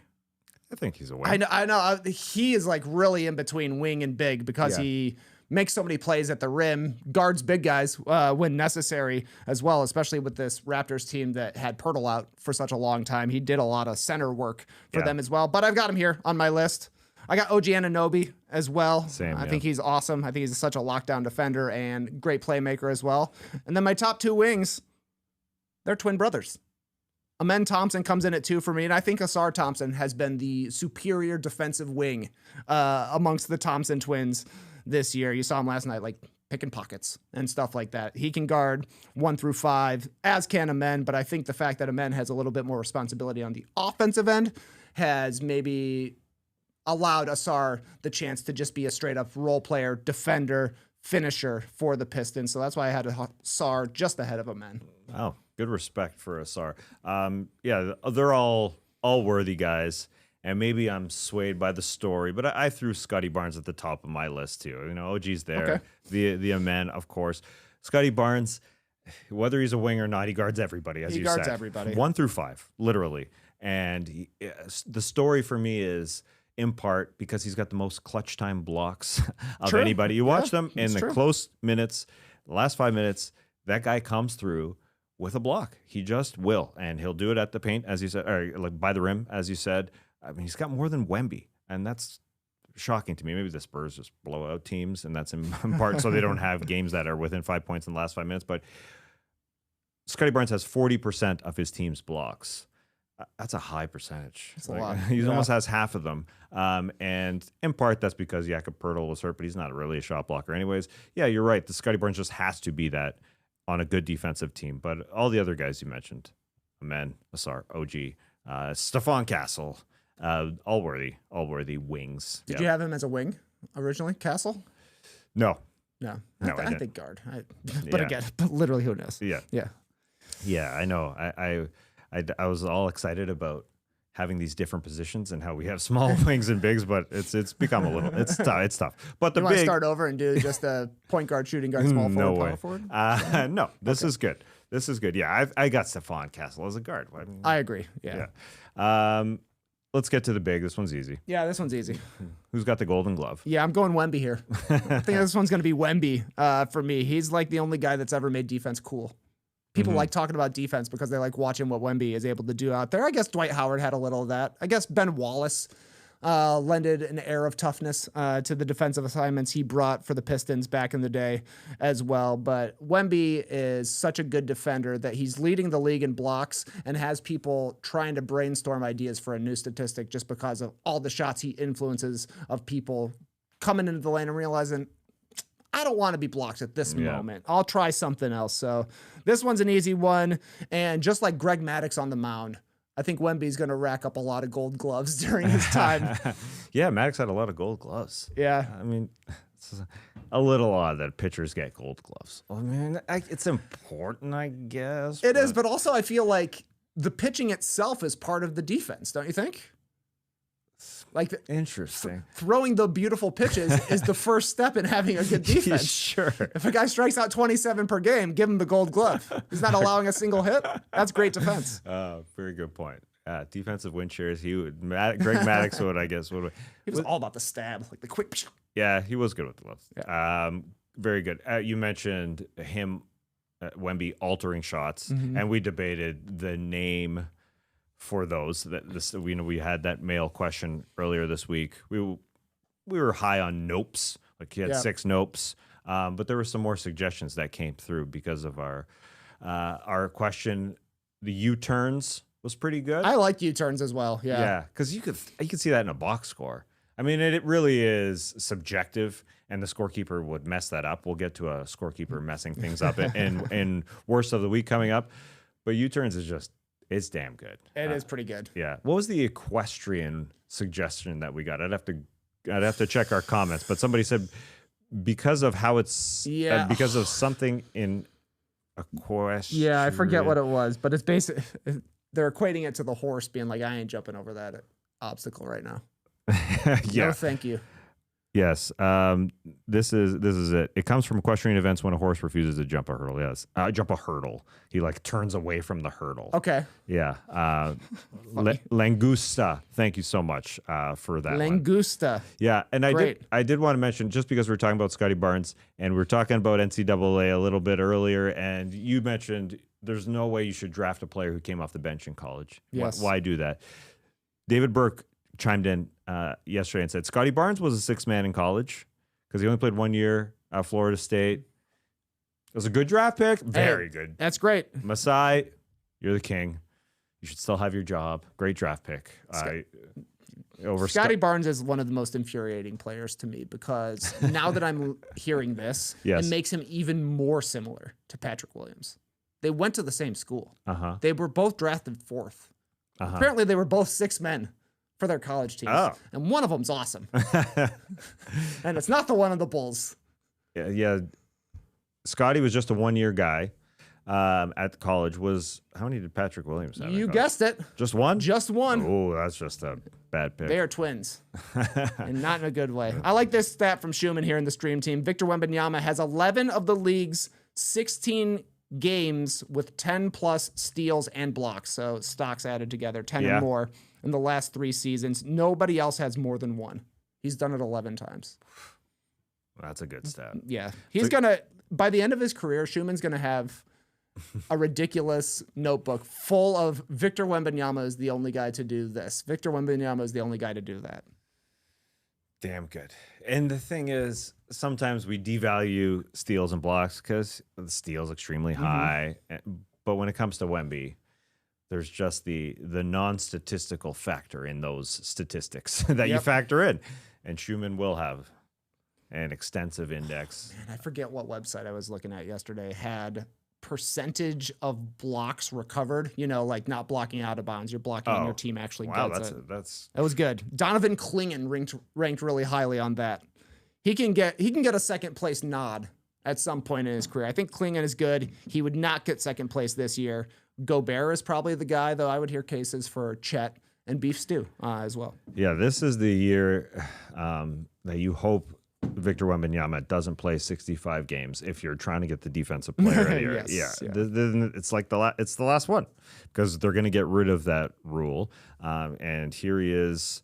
I think he's a wing. I know. He is like really in between wing and big because he makes so many plays at the rim, guards big guys when necessary as well, especially with this Raptors team that had Pirtle out for such a long time. He did a lot of center work for them as well. But I've got him here on my list. I got OG Anunoby as well. I think he's awesome. I think he's such a lockdown defender and great playmaker as well. And then my top 2 wings, they're twin brothers. Amen Thompson comes in at 2 for me, and I think Asar Thompson has been the superior defensive wing amongst the Thompson twins this year. You saw him last night, like picking pockets and stuff like that. He can guard 1 through 5, as can Amen, but I think the fact that Amen has a little bit more responsibility on the offensive end has maybe allowed Asar the chance to just be a straight up role player, defender, finisher for the Pistons. So that's why I had Asar just ahead of Amen. Oh, good respect for Asar. Yeah, they're all worthy guys. And maybe I'm swayed by the story, but I threw Scotty Barnes at the top of my list too. You know, OG's there. Okay. The Amen, of course. Scotty Barnes, whether he's a wing or not, he guards everybody, as you said. He guards everybody. 1 through 5, literally. And the story for me is in part because he's got the most clutch time blocks of anybody. You watch them in the close minutes, the last 5 minutes, that guy comes through with a block. He just will. And he'll do it at the paint, as you said, or like by the rim, as you said. I mean, he's got more than Wemby, and that's shocking to me. Maybe the Spurs just blow out teams, and that's in part so they don't have games that are within 5 points in the last 5 minutes. But Scotty Barnes has 40% of his team's blocks. That's a high percentage. That's a lot. He almost has half of them. And in part, that's because Jakob Poeltl was hurt, but he's not really a shot blocker anyways. Yeah, you're right. The Scotty Barnes just has to be that on a good defensive team. But all the other guys you mentioned, Amen, Asar, OG, Stephon Castle, all worthy wings. Did you have him as a wing originally, Castle? No. I think guard. But again, literally, who knows? Yeah. I know. I was all excited about having these different positions and how we have small wings and bigs, but it's become a little it's tough. But you want to start over and do just a point guard, shooting guard, small forward, power forward? No. This is good. This is good. Yeah, I got Stephon Castle as a guard. I agree. Yeah. Let's get to the big. This one's easy. Yeah, this one's easy. Who's got the Golden Glove? Yeah, I'm going Wemby here. I think this one's going to be Wemby for me. He's like the only guy that's ever made defense cool. People like talking about defense because they like watching what Wemby is able to do out there. I guess Dwight Howard had a little of that. I guess Ben Wallace lended an air of toughness to the defensive assignments he brought for the Pistons back in the day as well. But Wemby is such a good defender that he's leading the league in blocks and has people trying to brainstorm ideas for a new statistic just because of all the shots he influences of people coming into the lane and realizing, I don't want to be blocked at this moment. I'll try something else. So this one's an easy one. And just like Greg Maddux on the mound, I think Wemby's going to rack up a lot of gold gloves during his time. Yeah, Maddux had a lot of gold gloves. Yeah. I mean, it's a little odd that pitchers get gold gloves. I mean, it's important, I guess. It is, but also I feel like the pitching itself is part of the defense, don't you think? Like interesting. Throwing the beautiful pitches is the first step in having a good defense. Sure. If a guy strikes out 27 per game, give him the gold glove. He's not allowing a single hit. That's great defense. Very good point. Defensive win shares. Greg Maddux would, I guess. He was all about the stab, like the quick. Yeah, he was good with the gloves. Yeah. Very good. You mentioned him, Wemby, altering shots, and we debated the name for those. We had that mail question earlier this week. We were high on nopes, like he had 6 nopes, but there were some more suggestions that came through because of our question. The U-turns was pretty good. I like U-turns as well. Yeah, because you could see that in a box score. I mean, it really is subjective, and the scorekeeper would mess that up. We'll get to a scorekeeper messing things up in worst of the week coming up, but U-turns is just. It's damn good. It is pretty good. Yeah. What was the equestrian suggestion that we got? I'd have to check our comments, but somebody said because of how it's because of something in equestrian. Yeah, I forget what it was, but it's basically they're equating it to the horse being like, I ain't jumping over that obstacle right now. Yeah. No, thank you. Yes. This is it. It comes from equestrian events when a horse refuses to jump a hurdle. Yes. Jump a hurdle. He like turns away from the hurdle. Okay. Yeah. Langusta. Thank you so much for that. Langusta. One. Yeah. And I did want to mention, just because we were talking about Scotty Barnes and we were talking about NCAA a little bit earlier, and you mentioned there's no way you should draft a player who came off the bench in college. Yes. Why do that? David Burke chimed in yesterday and said Scotty Barnes was a 6th man in college because he only played 1 year at Florida State. It was a good draft pick. Very good. That's great. Masai, you're the king. You should still have your job. Great draft pick. Scotty Barnes is one of the most infuriating players to me because now that I'm hearing this, Yes. it makes him even more similar to Patrick Williams. They went to the same school. They were both drafted 4th. Apparently, they were both 6 men for their college teams. Oh. And one of them's awesome. And it's not the one of the Bulls. Yeah. Scotty was just a 1-year guy at college. How many did Patrick Williams have? You guessed it. Just one? Just one. Oh, that's just a bad pick. They are twins, and not in a good way. I like this stat from Schumann here in the stream team. Victor Wembanyama has 11 of the league's 16 games with 10-plus steals and blocks. So stocks added together, 10 and more in the last 3 seasons. Nobody else has more than one. He's done it 11 times. That's a good stat. Yeah. He's going to, by the end of his career, Schumann's going to have a ridiculous notebook full of Victor Wembanyama is the only guy to do this. Victor Wembanyama is the only guy to do that. Damn good. And the thing is, sometimes we devalue steals and blocks because the steal's extremely high. But when it comes to Wemby, there's just the non-statistical factor in those statistics that you factor in. And Schumann will have an extensive index. Man, I forget what website I was looking at yesterday had percentage of blocks recovered, like not blocking out of bounds. You're blocking and your team actually gets it. That was good. Donovan Clingan ranked really highly on that. He can get a second place nod at some point in his career. I think Clingan is good. He would not get second place this year. Gobert is probably the guy, though I would hear cases for Chet and Beef Stew as well. Yeah, this is the year that you hope Victor Wembanyama doesn't play 65 games if you're trying to get the defensive player of the year. It's like it's the last one because they're going to get rid of that rule. And here he is.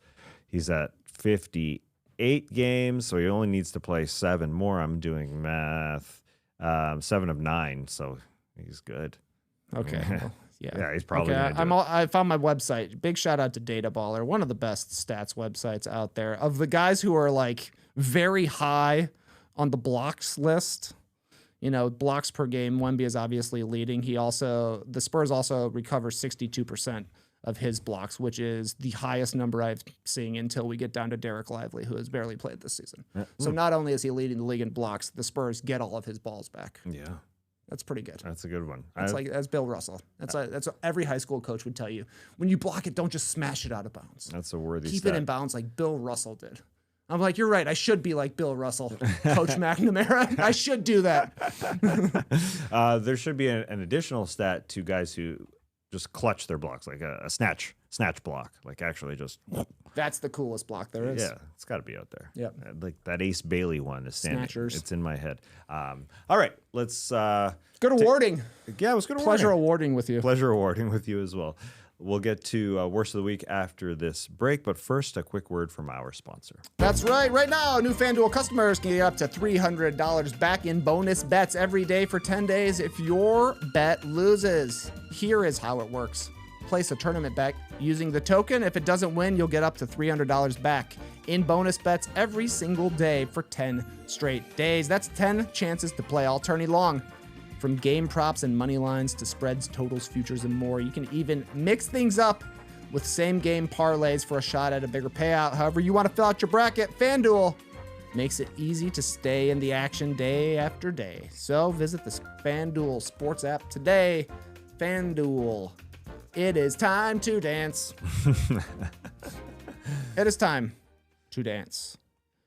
He's at 58 games, so he only needs to play 7 more. I'm doing math. 7 of 9, so he's good. Okay. Well, yeah, he's probably gonna do it. I found my website. Big shout out to Data Baller, one of the best stats websites out there. Of the guys who are like very high on the blocks list, blocks per game, Wemby is obviously leading. The Spurs also recover 62% of his blocks, which is the highest number I've seen until we get down to Derek Lively, who has barely played this season. So not only is he leading the league in blocks, the Spurs get all of his balls back. Yeah. That's pretty good. That's a good one. That's Bill Russell. That's what every high school coach would tell you. When you block it, don't just smash it out of bounds. That's a worthy Keep stat. it in bounds like Bill Russell did. I'm like, you're right. I should be like Bill Russell, Coach McNamara. I should do that. There should be an additional stat to guys who just clutch their blocks, like a snatch block, like actually just. That's the coolest block there is. Yeah, it's got to be out there. Yeah, like that Ace Bailey one is standing. Snatchers. It's in my head. All right, let's. Good awarding. Yeah, it was good. Pleasure awarding with you. Pleasure awarding with you as well. We'll get to worst of the week after this break, but first, a quick word from our sponsor. That's right. Right now, new FanDuel customers can get up to $300 back in bonus bets every day for 10 days if your bet loses. Here is how it works. Place a tournament bet using the token. If it doesn't win, you'll get up to $300 back in bonus bets every single day for 10 straight days. That's 10 chances to play all tourney long. From game props and money lines to spreads, totals, futures, and more. You can even mix things up with same-game parlays for a shot at a bigger payout. However you want to fill out your bracket, FanDuel makes it easy to stay in the action day after day. So visit the FanDuel Sports app today. FanDuel. It is time to dance. It is time to dance.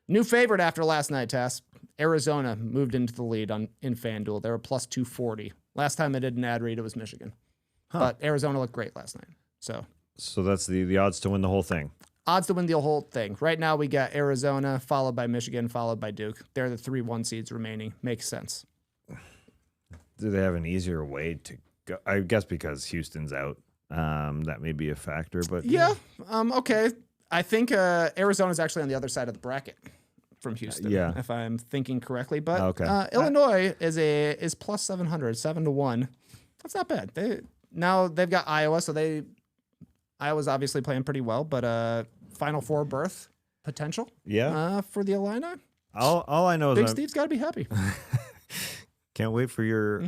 New favorite after last night, Tess. Arizona moved into the lead in FanDuel. They were plus 240. Last time I did an ad read, it was Michigan. But Arizona looked great last night. So that's the odds to win the whole thing. Odds to win the whole thing. Right now we got Arizona, followed by Michigan, followed by Duke. They're the 3-1 seeds remaining. Makes sense. Do they have an easier way to go? I guess because Houston's out. That may be a factor, but yeah. Okay. I think Arizona's actually on the other side of the bracket from Houston, if I'm thinking correctly. But Illinois is plus 700, 7-1. That's not bad. They've got Iowa, so Iowa's obviously playing pretty well, but Final Four berth potential. Yeah. For the Illini. All I know is Big Steve's got to be happy. Can't wait for your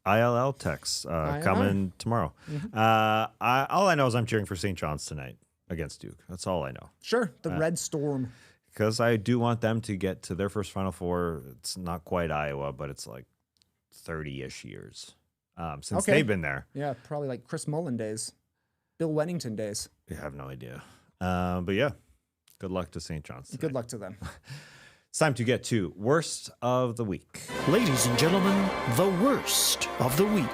ILL text coming tomorrow. All I know is I'm cheering for St. John's tonight against Duke. That's all I know. Sure, the Red Storm. Because I do want them to get to their first Final Four. It's not quite Iowa, but it's like 30-ish years since they've been there. Yeah, probably like Chris Mullen days, Bill Wennington days. I have no idea. But yeah, good luck to St. John's tonight. Good luck to them. It's time to get to Worst of the Week. Ladies and gentlemen, the worst of the week.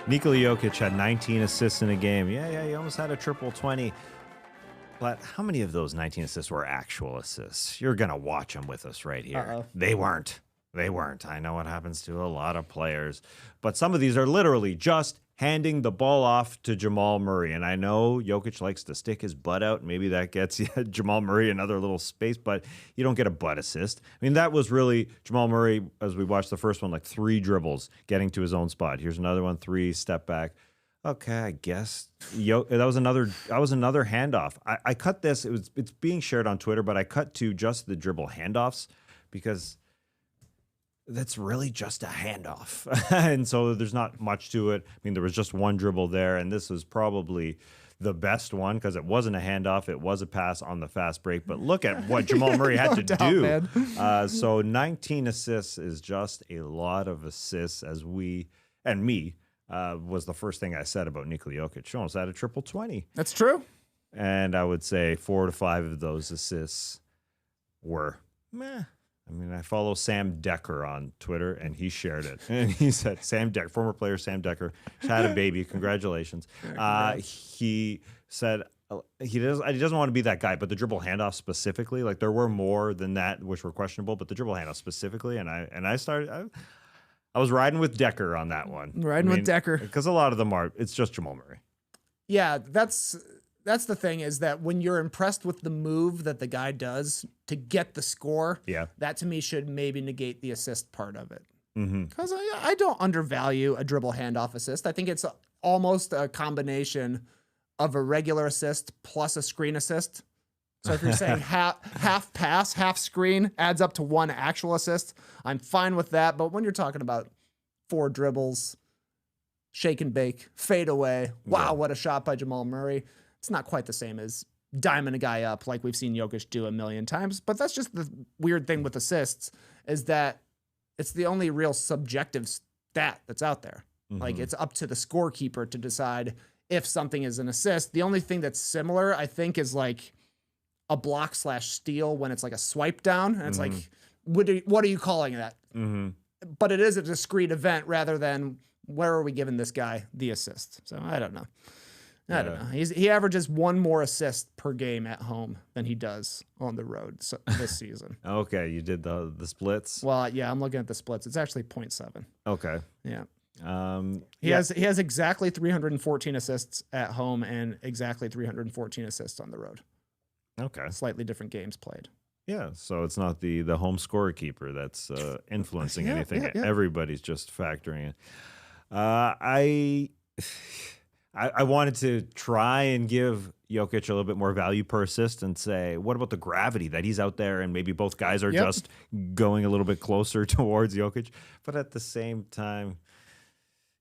Nikola Jokic had 19 assists in a game. Yeah, he almost had a triple 20. But how many of those 19 assists were actual assists? You're going to watch them with us right here. They weren't. I know what happens to a lot of players. But some of these are literally just handing the ball off to Jamal Murray. And I know Jokic likes to stick his butt out. Maybe that gets Jamal Murray another little space, but you don't get a butt assist. I mean, that was really Jamal Murray, as we watched the first one, like 3 dribbles getting to his own spot. Here's another one, 3, step back. Okay, I guess that was another handoff. I cut this. It's being shared on Twitter, but I cut to just the dribble handoffs because that's really just a handoff. And so there's not much to it. I mean, there was just one dribble there, and this was probably the best one because it wasn't a handoff. It was a pass on the fast break. But look at what Jamal Murray had to do. So 19 assists is just a lot of assists was the first thing I said about Nikola Jokic. He almost had a triple 20. That's true. And I would say 4 to 5 of those assists were meh. I mean, I follow Sam Decker on Twitter, and he shared it. And he said, former player Sam Decker, had a baby. Congratulations. He said he doesn't want to be that guy, but the dribble handoff specifically, like there were more than that which were questionable, but the dribble handoff specifically, I was riding with Decker on that one. With Decker. Because a lot of them it's just Jamal Murray. Yeah, that's the thing is that when you're impressed with the move that the guy does to get the score, that to me should maybe negate the assist part of it. Because I don't undervalue a dribble handoff assist. I think it's almost a combination of a regular assist plus a screen assist. So if you're saying half pass, half screen adds up to 1 actual assist, I'm fine with that. But when you're talking about 4 dribbles, shake and bake, fade away, wow, what a shot by Jamal Murray. It's not quite the same as diming a guy up like we've seen Jokic do a million times. But that's just the weird thing with assists is that it's the only real subjective stat that's out there. Like it's up to the scorekeeper to decide if something is an assist. The only thing that's similar, I think, is like a block/steal when it's like a swipe down. And it's like, what are you calling that? But it is a discrete event rather than where are we giving this guy the assist? So I don't know. I don't know. He averages 1 more assist per game at home than he does on the road this season. Okay, you did the splits? Well, yeah, I'm looking at the splits. It's actually 0.7. Okay. Yeah. He has exactly 314 assists at home and exactly 314 assists on the road. Okay. Slightly different games played. Yeah, so it's not the home scorekeeper that's influencing anything. Everybody's just factoring in. I wanted to try and give Jokic a little bit more value per assist and say, what about the gravity that he's out there and maybe both guys are just going a little bit closer towards Jokic? But at the same time,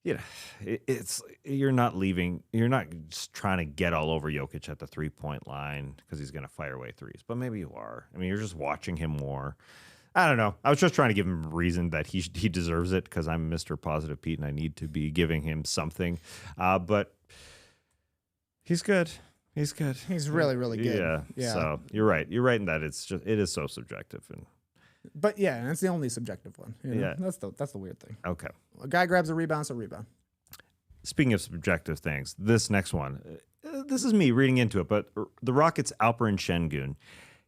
you're not just trying to get all over Jokic at the 3-point line because he's going to fire away threes. But maybe you are. I mean, you're just watching him more. I don't know. I was just trying to give him a reason that he deserves it because I'm Mr. Positive Pete and I need to be giving him something. But he's good. He's good. He's really, really good. Yeah. So you're right. You're right in that it is so subjective. But yeah, that's the only subjective one. Yeah. That's the weird thing. Okay. A guy grabs a rebound, it's a rebound. Speaking of subjective things, this next one, this is me reading into it, but the Rockets' Alperen Sengun,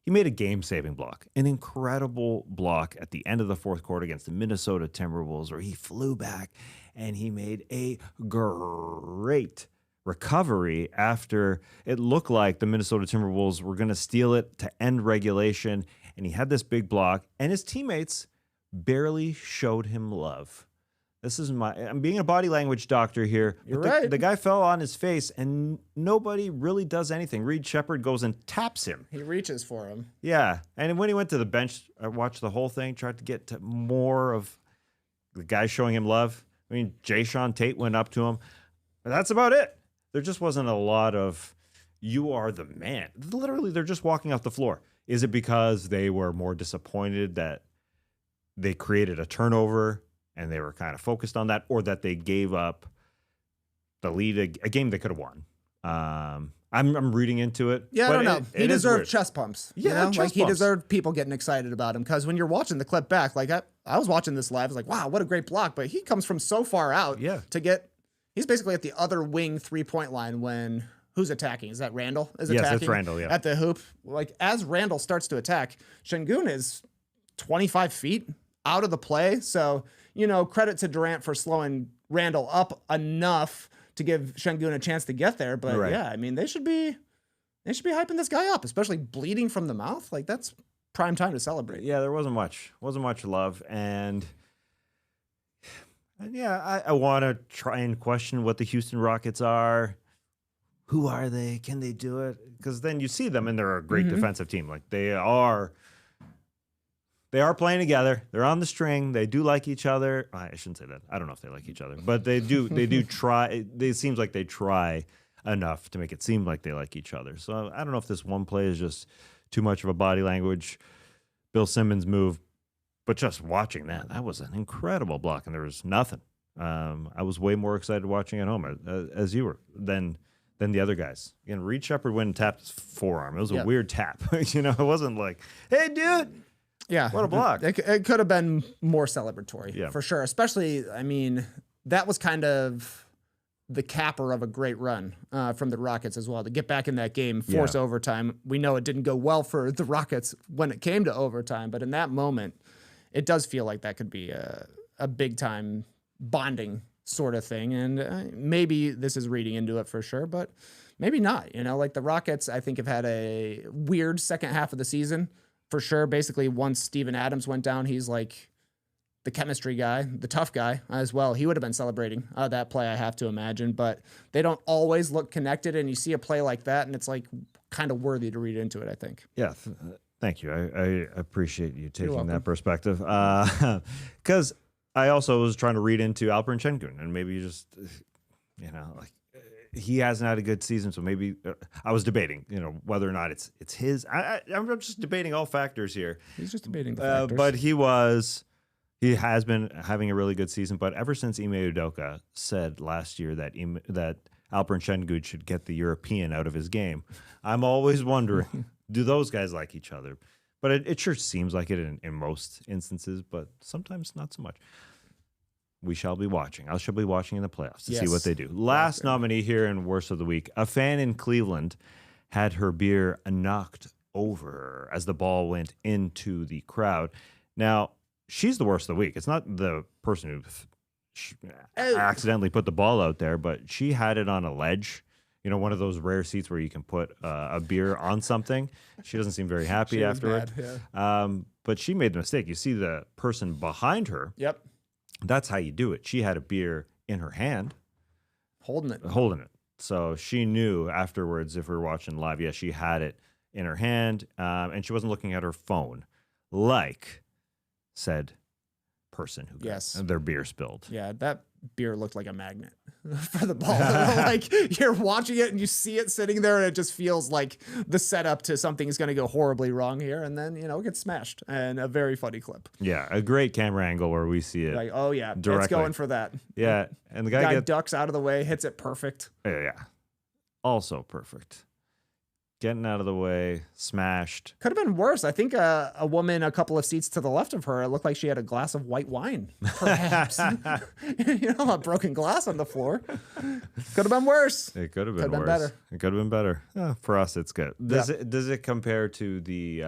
he made a game-saving block, an incredible block at the end of the fourth quarter against the Minnesota Timberwolves where he flew back and he made a great recovery after it looked like the Minnesota Timberwolves were going to steal it to end regulation. And he had this big block, and his teammates barely showed him love. I'm being a body language doctor here. You're but right. The guy fell on his face and nobody really does anything. Reed Shepherd goes and taps him. He reaches for him. Yeah. And when he went to the bench, I watched the whole thing, tried to get to more of the guy showing him love. I mean, Jay Sean Tate went up to him. But that's about it. There just wasn't a lot of, you are the man. Literally, they're just walking off the floor. Is it because they were more disappointed that they created a turnover and they were kind of focused on that, or that they gave up the lead, a game they could have won? I'm reading into it. Yeah, I don't know. He deserved chest pumps. Yeah, chest he pumps. deserved people getting excited about him, because when you're watching the clip back, like I was watching this live, I was like, wow, what a great block. But he comes from so far out to get, he's basically at the other wing 3-point line when, who's attacking? Is that Randall? Yes, it's Randall, yeah. At the hoop. Like, as Randall starts to attack, Sengun is 25 feet out of the play. So, credit to Durant for slowing Randall up enough to give Sengun a chance to get there. But yeah, I mean, they should be hyping this guy up, especially bleeding from the mouth. Like, that's prime time to celebrate. Yeah, there wasn't much love. And yeah, I want to try and question what the Houston Rockets are. Who are they? Can they do it? Because then you see them and they're a great defensive team. Like, they are playing together. They're on the string. They do like each other. I shouldn't say that. I don't know if they like each other, but they do try. It seems like they try enough to make it seem like they like each other. So I don't know if this one play is just too much of a body language Bill Simmons move, but just watching that was an incredible block, and there was nothing. I was way more excited watching at home as you were than the other guys. Again, Reed Shepherd went and tapped his forearm. It was a weird tap. It wasn't like, hey, dude. Yeah. What a block. It could have been more celebratory, for sure. Especially, I mean, that was kind of the capper of a great run from the Rockets as well. To get back in that game, force overtime. We know it didn't go well for the Rockets when it came to overtime, but in that moment, it does feel like that could be a big-time bonding sort of thing. And maybe this is reading into it for sure, but maybe not. Like the Rockets, I think, have had a weird second half of the season. For sure. Basically, once Steven Adams went down, he's like the chemistry guy, the tough guy as well. He would have been celebrating that play, I have to imagine, but they don't always look connected. And you see a play like that, and it's like kind of worthy to read into it, I think. Yeah. Thank you. I appreciate you taking that perspective. Because I also was trying to read into Alperen Sengun, and maybe just, he hasn't had a good season, so maybe I was debating, whether or not it's his. I'm just debating all factors here. He's just debating the factors. But he has been having a really good season. But ever since Ime Udoka said last year that Alperen Sengun should get the European out of his game, I'm always wondering, do those guys like each other? But it sure seems like it in most instances, but sometimes not so much. We shall be watching. I shall be watching in the playoffs to see what they do. Last nominee here in Worst of the Week. A fan in Cleveland had her beer knocked over as the ball went into the crowd. Now, she's the worst of the week. It's not the person who accidentally put the ball out there, but she had it on a ledge. One of those rare seats where you can put a beer on something. She doesn't seem very happy afterward. But she made the mistake. You see the person behind her. Yep. That's how you do it. She had a beer in her hand. Holding it. So she knew afterwards, if we were watching live, she had it in her hand, and she wasn't looking at her phone like said person who got their beer spilled. Yeah, that beer looked like a magnet for the ball. Like, you're watching it and you see it sitting there, and it just feels like the setup to something is going to go horribly wrong here, and then it gets smashed. And a very funny clip. Yeah, a great camera angle where we see it. Like, oh yeah, directly. It's going for that. Yeah, and the guy ducks out of the way, hits it perfect. Yeah, also perfect. Getting out of the way, smashed. Could have been worse. I think a woman a couple of seats to the left of her, it looked like she had a glass of white wine, perhaps. A broken glass on the floor. Could have been worse. It could have been worse. Better. It could have been better. For us, it's good. Does it compare to the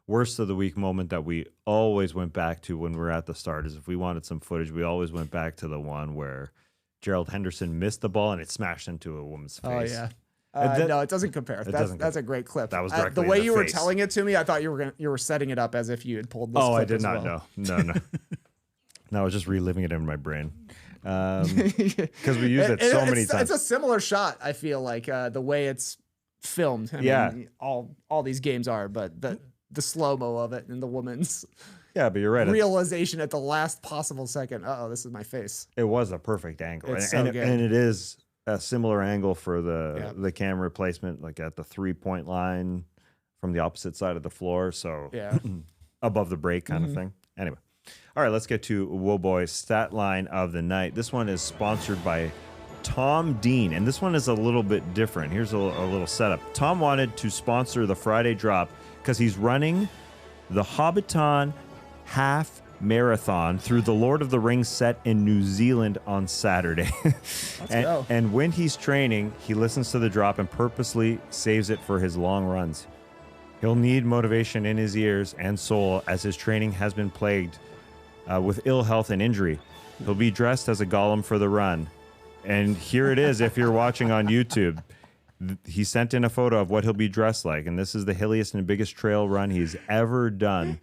worst of the week moment that we always went back to when we were at the start? Is if we wanted some footage, we always went back to the one where Gerald Henderson missed the ball and it smashed into a woman's face. Oh, yeah. No, it doesn't compare. That's a great clip. That was directly the way in the you were face. telling it to me. I thought you were setting it up as if you had pulled this. Oh, clip I did as not well. know. No. No, I was just reliving it in my brain. Because we use it so many times. It's a similar shot, I feel like, the way it's filmed. I mean, all these games are, but the slow-mo of it and the woman's but you're right. realization at the last possible second, this is my face. It was a perfect angle. It's and so good. And it is a similar angle for the camera placement, like at the 3-point line from the opposite side of the floor. So above the break kind of thing. Anyway. All right, let's get to Whoa stat line of the night. This one is sponsored by Tom Dean, and this one is a little bit different. Here's a little setup. Tom wanted to sponsor the Friday drop because he's running the Hobbiton half marathon through the Lord of the Rings set in New Zealand on Saturday. Let's go. And when he's training, he listens to the drop and purposely saves it for his long runs. He'll need motivation in his ears and soul as his training has been plagued with ill health and injury. He'll be dressed as a Gollum for the run. And here it is if you're watching on YouTube. He sent in a photo of what he'll be dressed like, and this is the hilliest and biggest trail run he's ever done.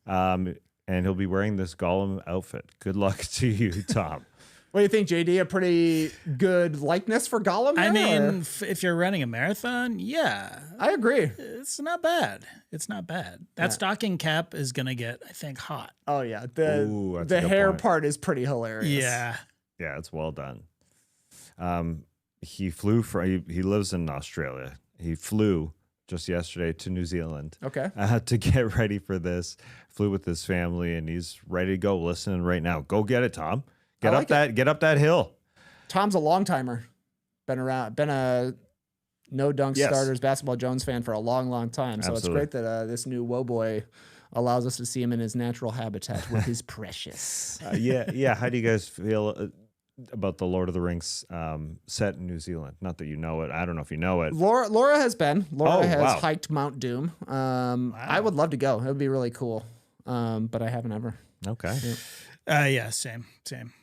And he'll be wearing this Gollum outfit. Good luck to you, Tom. What do you think, JD? A pretty good likeness for Gollum? I mean, if you're running a marathon, I agree. It's not bad. It's not bad. That stocking cap is going to get, I think, hot. Oh, yeah. Ooh, that's a the good hair point. part is pretty hilarious. Yeah. Yeah, it's well done. He flew he lives in Australia. He flew just yesterday to New Zealand. Okay. To get ready for this. Flew with his family, and he's ready to go. Listening right now. Go get it, Tom. Get up that hill. Tom's a long timer. Been a No Dunk Starters Basketball Jones fan for a long, long time. So Absolutely. it's great that this new Woe Boy allows us to see him in his natural habitat with his precious. Yeah. How do you guys feel about the Lord of the Rings set in New Zealand? Not that you know it. I don't know if you know it. Laura has been. Laura has wow. hiked Mount Doom. I would love to go. It would be really cool. But I haven't ever. Okay. Yeah, same.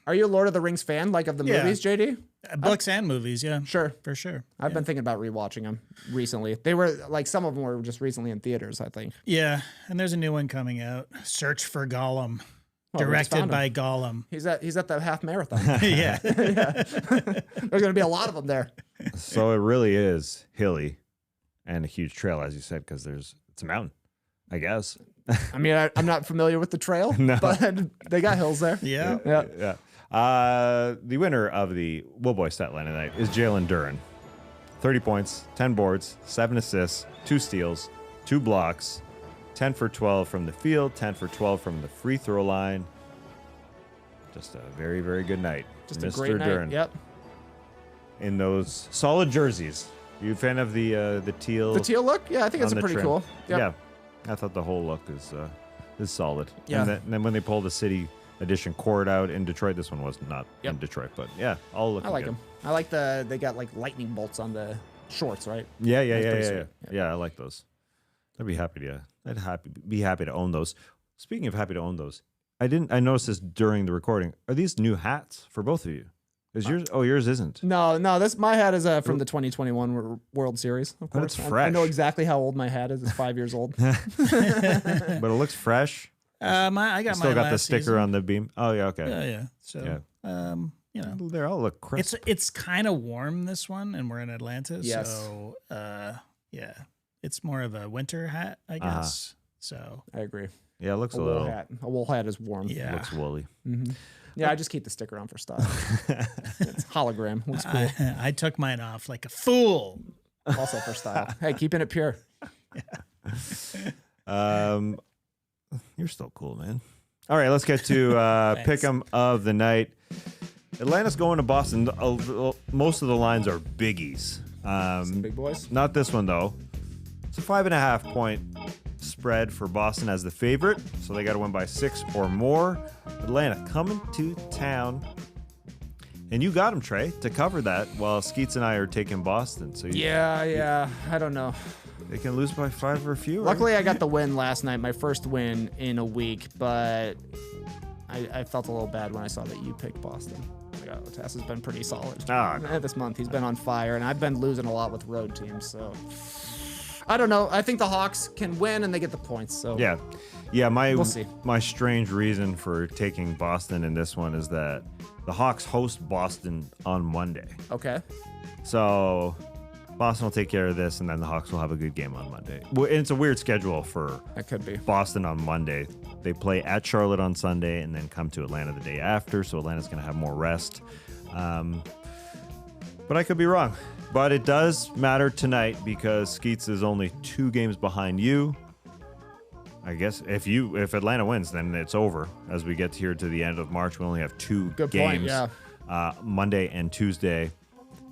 Are you a Lord of the Rings fan, like of the movies, JD? Books and movies, yeah. Sure. For sure. I've been thinking about rewatching them recently. They were like some of them were just recently in theaters, I think. Yeah, and there's a new one coming out. Search for Gollum. Oh, we just Directed found him. by Gollum. He's at the half marathon. Yeah. There's going to be a lot of them there. So it really is hilly and a huge trail, as you said, because it's a mountain, I guess. I mean, I'm not familiar with the trail, but they got hills there. Yeah. Yeah. The winner of the Woboy stat line tonight is Jalen Duren. 30 points, 10 boards, 7 assists, 2 steals, 2 blocks, 10 for 12 from the field, 10 for 12 from the free throw line. Just a very, very good night. Just Mr. a great night. Duren. Yep. In those solid jerseys. You a fan of the teal? The teal look? Yeah, I think it's on the pretty trim? cool. Yep. Yeah. I thought the whole look is solid. Yeah. And then when they pulled the city edition cord out in Detroit, this one was not in Detroit, but yeah, all looking I like good. them. I like they got like lightning bolts on the shorts, right? Yeah. pretty sweet. Yeah, I like those. I'd be happy to own those. Speaking of happy to own those, I noticed this during the recording. Are these new hats for both of you? Is yours? Oh, yours isn't. No. My hat is from the 2021 World Series. Of But course, it's I fresh. know exactly how old my hat is. It's 5 years old. But it looks fresh. I got Still mine got the last sticker season. on the beam. Oh yeah, okay. Yeah. So, you know, They all look crisp. it's kind of warm this one, and we're in Atlanta. Yes. So, yeah, it's more of a winter hat, I guess. So, I agree. Yeah, it looks A a wool little. hat. A wool hat is warm. yeah. Looks woolly. Yeah, I just keep the sticker on for style. It's hologram. Looks cool. I took mine off like a fool. Also for style. Hey, keeping it pure. You're still cool, man. All right, let's get to pick'em of the night. Atlanta's going to Boston. Most of the lines are biggies. Big boys. Not this one though. It's a 5.5 point spread for Boston as the favorite, so they got to win by 6 or more. Atlanta coming to town, and you got them, Trey, to cover that while Skeets and I are taking Boston. So Yeah. I don't know. they can lose by 5 or fewer. Luckily, I got the win last night, my first win in a week, but I felt a little bad when I saw that you picked Boston. Like, oh, Tess has been pretty solid No. this month. He's been on fire, and I've been losing a lot with road teams, so I don't know. I think the Hawks can win and they get the points. So Yeah. We'll see. My strange reason for taking Boston in this one is that the Hawks host Boston on Monday. Okay. So Boston will take care of this, and then the Hawks will have a good game on Monday. Well, and it's a weird schedule for That could be. Boston on Monday. They play at Charlotte on Sunday and then come to Atlanta the day after, so Atlanta's going to have more rest. But I could be wrong. But it does matter tonight because Skeets is only 2 games behind you. I guess if Atlanta wins, then it's over. As we get here to the end of March, we only have 2 Good games, point, Monday and Tuesday.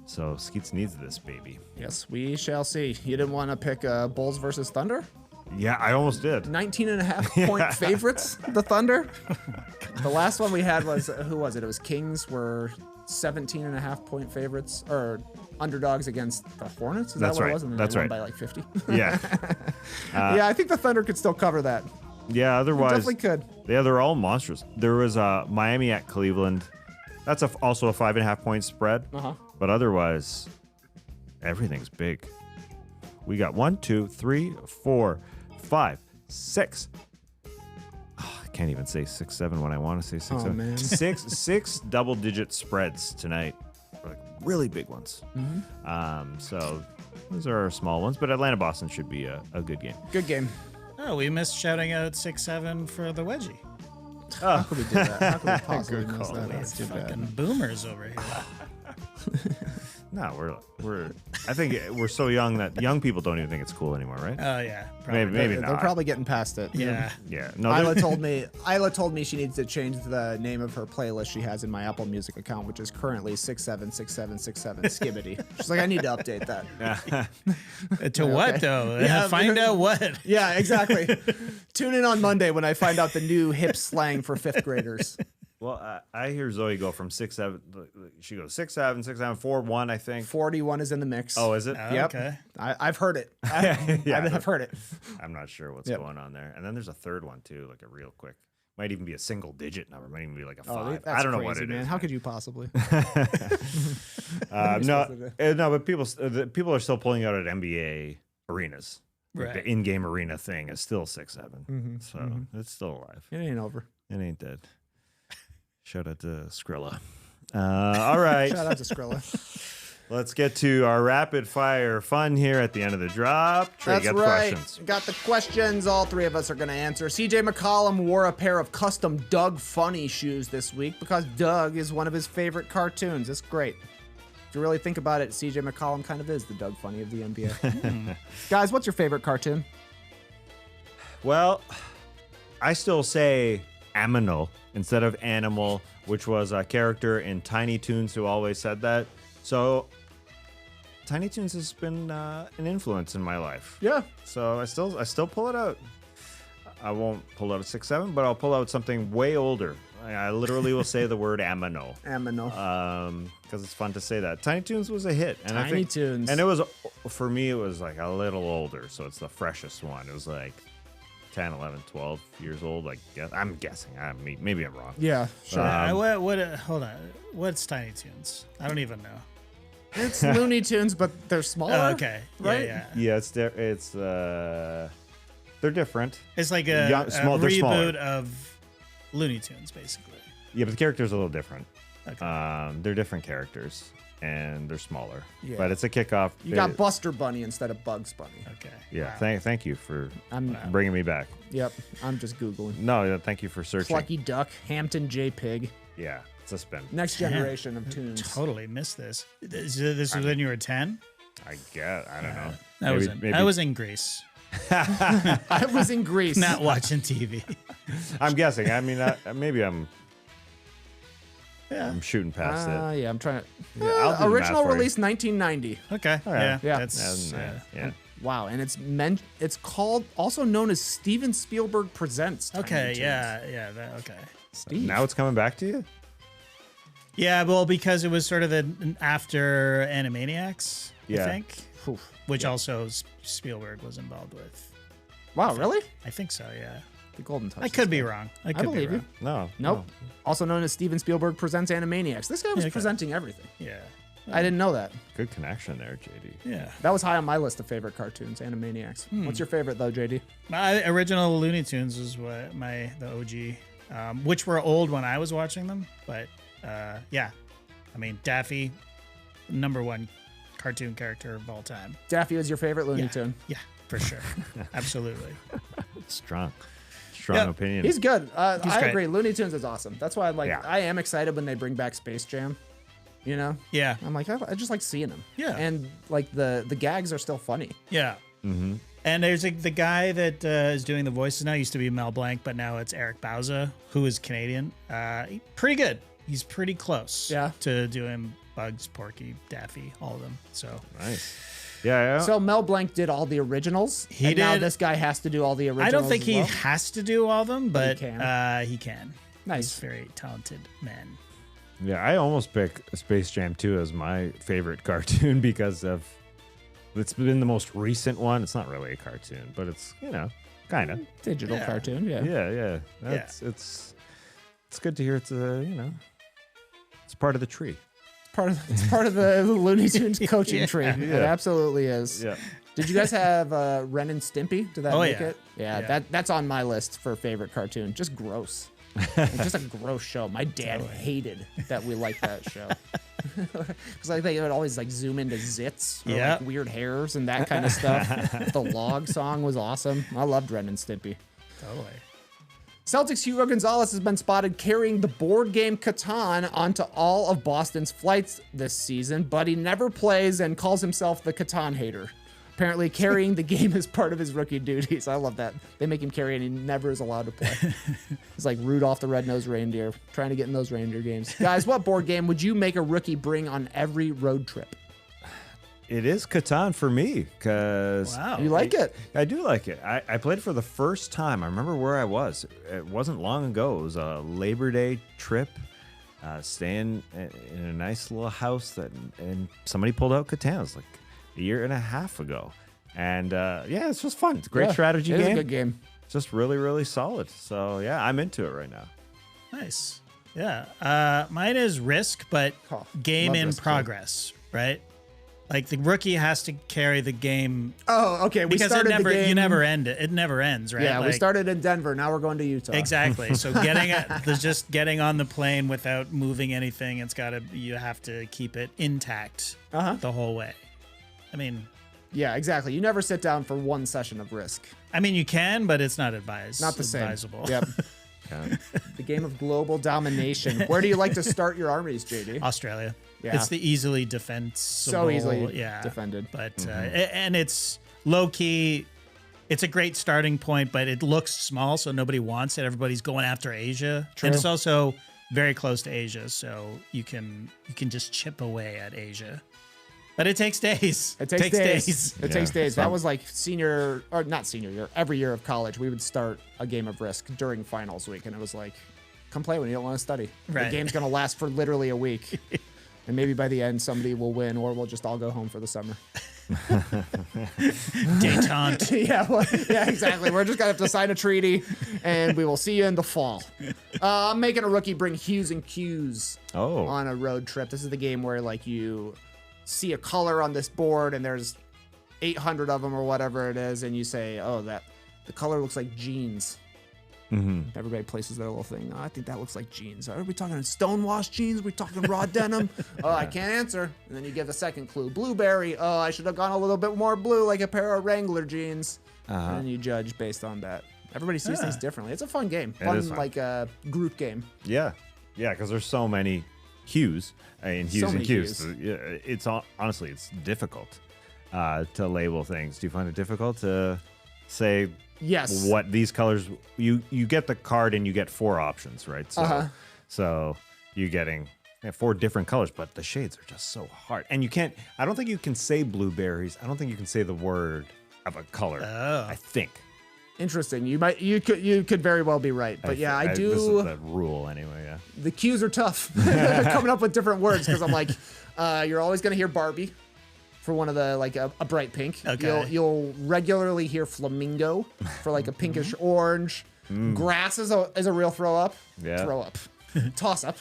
So Skeets needs this, baby. Yes, we shall see. You didn't want to pick Bulls versus Thunder? Yeah, I almost did. 19.5 point favorites, the Thunder. The last one we had was, who was it? It was Kings were 17.5 point favorites or underdogs against the Hornets. Is That's that what right. it was? And That's they won right. by like 50. Yeah. Yeah, I think the Thunder could still cover that. Yeah, otherwise. Definitely could. Yeah, they're all monstrous. There was Miami at Cleveland. That's also a 5.5 point spread. Uh-huh. But otherwise, everything's big. We got 1, 2, 3, 4, 5, 6. Oh, I can't even say 6, 7 when I want to say 6, Oh, 7. man. Six double-digit spreads tonight. Like really big ones. So those are our small ones, but Atlanta Boston should be a good game. Good game. Oh, we missed shouting out 6-7 for the Wedgie. How could we do that? How could we possibly Good miss call. that? That's too bad. Fucking boomers over here. No, we're. I think we're so young that young people don't even think it's cool anymore, right? Oh yeah, probably. Maybe They're not. probably getting past it. Yeah. Yeah. No. Isla they're- told me she needs to change the name of her playlist she has in my Apple Music account, which is currently 676767 Skibbity. She's like, I need to update that. To what okay. though? Yeah, Find out what. Yeah, exactly. Tune in on Monday when I find out the new hip slang for 5th graders. Well, I hear Zoe go from 6-7. She goes 6-7, 6-7, 4-1, I think. 41 is in the mix. Oh, is it? Yep. Okay. I've heard it. I've heard it. I'm not sure what's Yep. going on there. And then there's a third one too, like a real quick. Might even be a single digit number. Might even be like a 5. That's I don't know crazy, what it man. is. How could you possibly? No, but people are still pulling out at NBA arenas. Like Right. the in-game arena thing is still 6-7. So it's still alive. It ain't over. It ain't dead. Shout out to Skrilla. All right. Shout out to Skrilla. Let's get to our rapid fire fun here at the end of the drop. Trey, That's you got the right. questions. Got the questions. All 3 of us are going to answer. CJ McCollum wore a pair of custom Doug Funny shoes this week because Doug is one of his favorite cartoons. It's great. If you really think about it, CJ McCollum kind of is the Doug Funny of the NBA. Guys, what's your favorite cartoon? Well, I still say Aminal instead of Animal, which was a character in Tiny Toons who always said that. So Tiny Toons has been an influence in my life. Yeah. So I still pull it out. I won't pull out a 6-7, but I'll pull out something way older. I literally will say the word Aminal. Aminal. Because it's fun to say that. Tiny Toons was a hit. And I Tiny think, Toons. And it was, for me, it was like a little older. So it's the freshest one. It was like 10, 11, 12 years old. Like, I'm guessing. Maybe I'm wrong. Yeah, sure. Hold on. What's Tiny Toons? I don't even know. It's Looney Tunes, but they're smaller. Oh, okay. Right? Yeah. Yeah, they're different. It's like a, Young- small- a they're reboot smaller. of Looney Tunes, basically. Yeah, but the characters are a little different. Okay. They're different characters, and they're smaller. Yeah. But it's a kickoff. You got Buster Bunny instead of Bugs Bunny. Okay. Yeah, Wow. thank you for I'm bringing me back. Yep. I'm just Googling. No, thank you for searching. Plucky Duck, Hampton J Pig. Yeah, it's a spin. Next generation of tunes. Totally missed this. This was when you were 10? I guess. I don't know. I was in Greece, I was in Greece. not watching TV. I'm guessing. I mean, maybe I'm shooting past it. Yeah, I'm trying to. I'll do the Original math for you. release 1990. Okay. right. Yeah. Yeah. That's Yeah. Wow, and it's called also known as Steven Spielberg Presents. Tiny okay. Toons. Yeah. Okay. Steve. Now it's coming back to you? Yeah, well, because it was sort of after Animaniacs, Yeah. I think, Oof. which also Spielberg was involved with. Wow, really? I think so. Yeah. The Golden Touch. I could be wrong. I could believe be you. wrong. No. Nope. Also known as Steven Spielberg Presents Animaniacs. This guy was Okay. presenting everything. Yeah. I didn't know that. Good connection there, JD. Yeah. That was high on my list of favorite cartoons, Animaniacs. What's your favorite though, JD? My original Looney Tunes was the OG, which were old when I was watching them. But yeah, I mean, Daffy, #1 cartoon character of all time. Daffy was your favorite Looney Tune. Yeah, for sure. Absolutely. Strong opinion. He's good. I great. agree. Looney Tunes is awesome. That's why Yeah. I am excited when they bring back Space Jam. You know? Yeah. I'm like, I just like seeing them. Yeah. And like the gags are still funny. Yeah. Mm-hmm. And there's the guy that is doing the voices now. Used to be Mel Blanc, but now it's Eric Bauza, who is Canadian. Pretty good. He's pretty close to doing Bugs, Porky, Daffy, all of them. So Nice. Yeah. So Mel Blanc did all the originals. He Now did. this guy has to do all the originals. I don't think as he well? has to do all of them, but he he can. Nice. He's a very talented man. Yeah, I almost pick Space Jam 2 as my favorite cartoon because of it's been the most recent one. It's not really a cartoon, but it's, kind of. Digital cartoon, yeah. Yeah. It's good to hear it's it's part of the tree. It's part of the Looney Tunes coaching tree. It absolutely is. Yeah. Did you guys have Ren and Stimpy? Did that make yeah. it? Yeah, Yeah. that's on my list for favorite cartoon. Just gross. Just a gross show. My dad hated that we liked that show. Because I think it would always like zoom into zits or like weird hairs and that kind of stuff. The log song was awesome. I loved Ren and Stimpy. Totally. Celtics' Hugo Gonzalez has been spotted carrying the board game Catan onto all of Boston's flights this season, but he never plays and calls himself the Catan hater. Apparently carrying the game is part of his rookie duties. I love that. They make him carry and he never is allowed to play. He's like Rudolph the Red-Nosed Reindeer, trying to get in those reindeer games. Guys, what board game would you make a rookie bring on every road trip? It is Catan for me because You like it? I do like it. I played it for the first time. I remember where I was. It wasn't long ago. It was a Labor Day trip, staying in a nice little house and somebody pulled out Catan. It was like a year and a half ago. And it's just fun. It's a great strategy game. It's a good game. It's just really, really solid. So yeah, I'm into it right now. Nice. Yeah. Mine is Risk, but game love in Risk, progress, right? Like the rookie has to carry the game. Oh, okay. We Because started the game. you never end it. It never ends, right? Yeah, we Like, started in Denver. Now we're going to Utah. Exactly. So just getting on the plane without moving anything. You have to keep it intact the whole way. I mean, Yeah, exactly. You never sit down for one session of Risk. you can, but it's not advised. Not the same. Advisable. Yep. The game of global domination. Where do you like to start your armies, JD? Australia. Yeah. It's the easily defensible. So easily defended. But and it's low key. It's a great starting point, but it looks small, so nobody wants it. Everybody's going after Asia, and it's also very close to Asia, so you can just chip away at Asia. But it takes days. It takes days. It Yeah. takes days. That was like not senior year, every year of college, we would start a game of Risk during finals week. And it was like, come play when you don't want to study. Right. The game's going to last for literally a week. And maybe by the end, somebody will win or we'll just all go home for the summer. Detente. Yeah, exactly. We're just going to have to sign a treaty and we will see you in the fall. I'm making a rookie bring Hues and Cues on a road trip. This is the game where like you see a color on this board and there's 800 of them or whatever it is, and you say, oh, the color looks like jeans. Everybody places their little thing. Oh, I think that looks like jeans. Are we talking stonewashed jeans? Are we talking raw denim? Oh, I can't answer. And then you give a second clue. Blueberry. Oh, I should have gone a little bit more blue, like a pair of Wrangler jeans. And then you judge based on that. Everybody sees things differently. It's a fun game. Fun, like a group game. Yeah, because there's so many hues and hues So and many cues. hues. It's honestly, it's difficult to label things. Do you find it difficult to say Yes. what these colors? You get the card and you get 4 options, right? So you're getting 4 different colors, but the shades are just so hard. And I don't think you can say blueberries. I don't think you can say the word of a color. I think. Interesting. You could very well be right, but I do. This is the rule anyway. Yeah. The cues are tough. Coming up with different words because I'm like, you're always gonna hear Barbie for one of the like a bright pink. Okay. You'll regularly hear flamingo for like a pinkish orange. Grass is a real throw up. Yeah. Throw up. Toss up.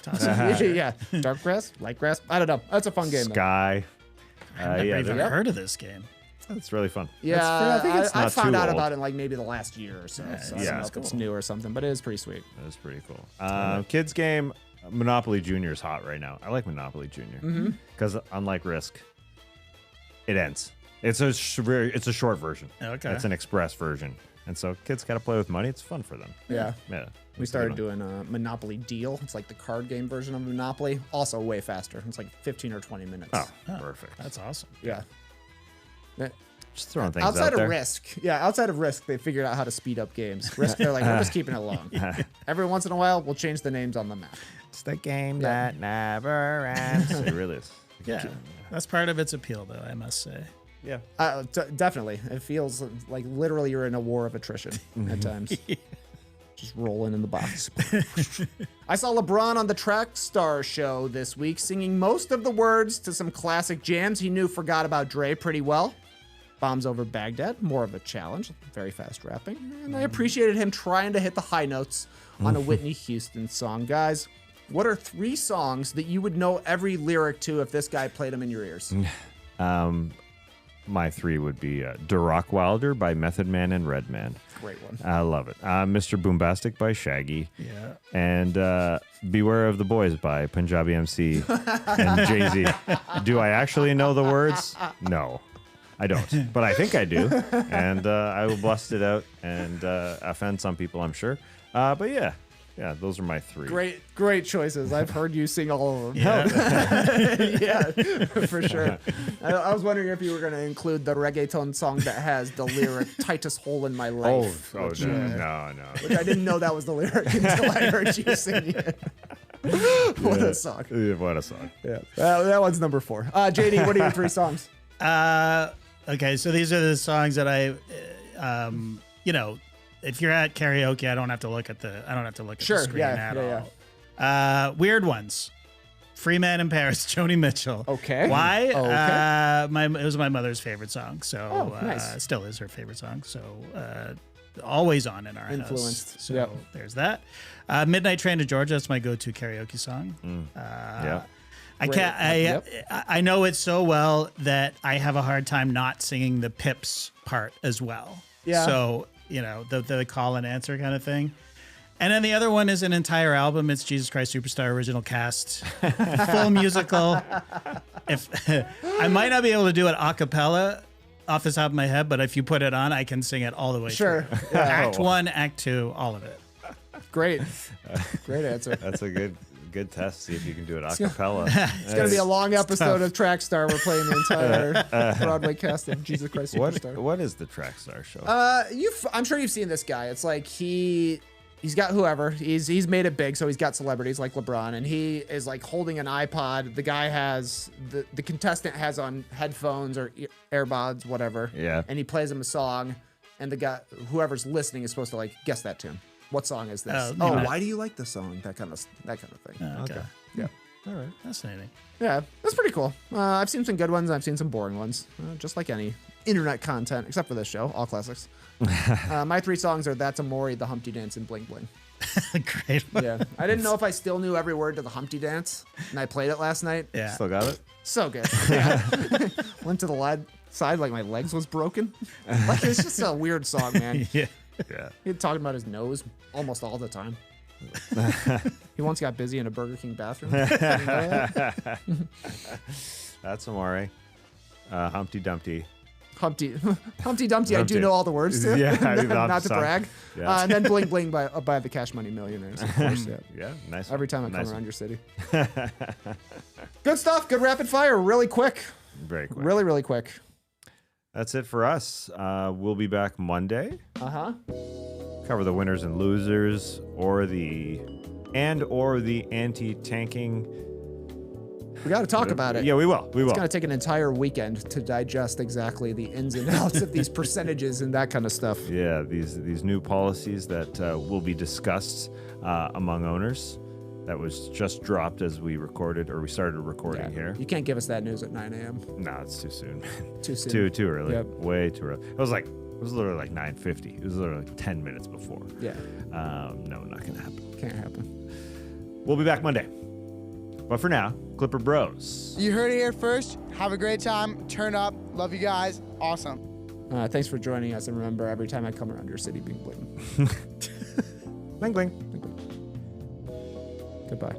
Yeah. Dark grass, light grass. I don't know. That's a fun game. Sky. I've never even heard of this game. It's really fun. Yeah, I think it's I not found too out old. about it in like maybe the last year or so. So I don't know if it's new or something, but it is pretty sweet. That is pretty cool. Kids game, Monopoly Junior is hot right now. I like Monopoly Junior because unlike Risk, it ends. It's a short version. Okay. It's an express version, and so kids got to play with money. It's fun for them. Yeah. Yeah. We started doing a Monopoly Deal. It's like the card game version of Monopoly. Also way faster. It's like 15 or 20 minutes. Oh, perfect. That's awesome. Yeah. Just throwing things Outside out there. of Risk, outside of Risk, they figured out how to speed up games. Risk, they're like, we're just keeping it long. Every once in a while, we'll change the names on the map. It's the game that never ends. It really is. Yeah. That's part of its appeal, though, I must say. Yeah. Definitely. It feels like literally you're in a war of attrition at times. Just rolling in the box. I saw LeBron on the Track Star show this week singing most of the words to some classic jams he knew forgot about Dre pretty well. Bombs Over Baghdad, more of a challenge, very fast rapping. And I appreciated him trying to hit the high notes on a Whitney Houston song. Guys, what are 3 songs that you would know every lyric to if this guy played them in your ears? My 3 would be Durock Wilder by Method Man and Redman. Great one. I love it. Mr. Boombastic by Shaggy. Yeah. And Beware of the Boys by Punjabi MC and Jay-Z. Do I actually know the words? No, I don't. But I think I do. And I will bust it out and offend some people, I'm sure. But yeah, those are my 3. Great choices. I've heard you sing all of them. Yeah. Yeah, for sure. I was wondering if you were going to include the reggaeton song that has the lyric "tightest hole in my life." No. Which I didn't know that was the lyric until I heard you sing it. What a song. Yeah, what a song. Yeah, that one's number 4. JD, what are your 3 songs? Okay, so these are the songs that I, if you're at karaoke, I don't have to look at the screen at all. Weird ones. Free Man in Paris, Joni Mitchell. Okay. Why? Okay. It was my mother's favorite song, so nice. Still is her favorite song. So always on in our Influenced. house. So there's that. Midnight Train to Georgia. That's my go-to karaoke song. I know it so well that I have a hard time not singing the Pips part as well. Yeah. So the call and answer kind of thing. And then the other one is an entire album. It's Jesus Christ Superstar original cast, full musical. If I might not be able to do it a cappella off the top of my head, but if you put it on, I can sing it all the way Sure. through. Yeah. Act 1, Act 2, all of it. Great answer. That's a good test. See if you can do it a cappella. It's going to be a long episode of Track Star. We're playing the entire Broadway cast of Jesus Christ Superstar. What is the Track Star show? I'm sure you've seen this guy. It's like he's got whoever. He's made it big, so he's got celebrities like LeBron, and he is like holding an iPod. The guy has the contestant has on headphones or AirPods, whatever. Yeah. And he plays him a song, and the guy, whoever's listening, is supposed to like guess that tune. What song is this? Why do you like this song? That kind of thing. Okay. Yeah. All right. Fascinating. Yeah, that's pretty cool. I've seen some good ones. I've seen some boring ones, just like any internet content, except for this show, all classics. My 3 songs are That's Amore, The Humpty Dance, and Bling Bling. Great one. Yeah, I didn't know if I still knew every word to the Humpty Dance, and I played it last night. Yeah. Still got it? So good. Yeah. Went to the side like my legs was broken. Like it's just a weird song, man. Yeah. Yeah. He talking about his nose almost all the time. He once got busy in a Burger King bathroom. That's Amore. Humpty Dumpty. Humpty Dumpty. I do know all the words to. Yeah, not to brag. Yeah. And then Bling Bling by the Cash Money Millionaires. Of course, yeah. Yeah, nice. Every time I come Nice. around your city. Good stuff. Good rapid fire. Really quick. Very quick. Really, really quick. That's it for us. We'll be back Monday. Cover the winners and losers, or the anti-tanking. We got to talk about it. Yeah, we will. It's going to take an entire weekend to digest exactly the ins and outs of these percentages and that kind of stuff. Yeah, these new policies that will be discussed among owners. That was just dropped as we started recording here. You can't give us that news at 9 a.m. No, it's too soon. Too soon. Too early. Yep. Way too early. It was literally like 9:50. It was literally like 10 minutes before. Yeah. No, not gonna happen. Can't happen. We'll be back Monday. But for now, Clipper Bros. You heard it here first. Have a great time. Turn up. Love you guys. Awesome. Thanks for joining us. And remember, every time I come around your city, bling bling. Bling bling. Goodbye.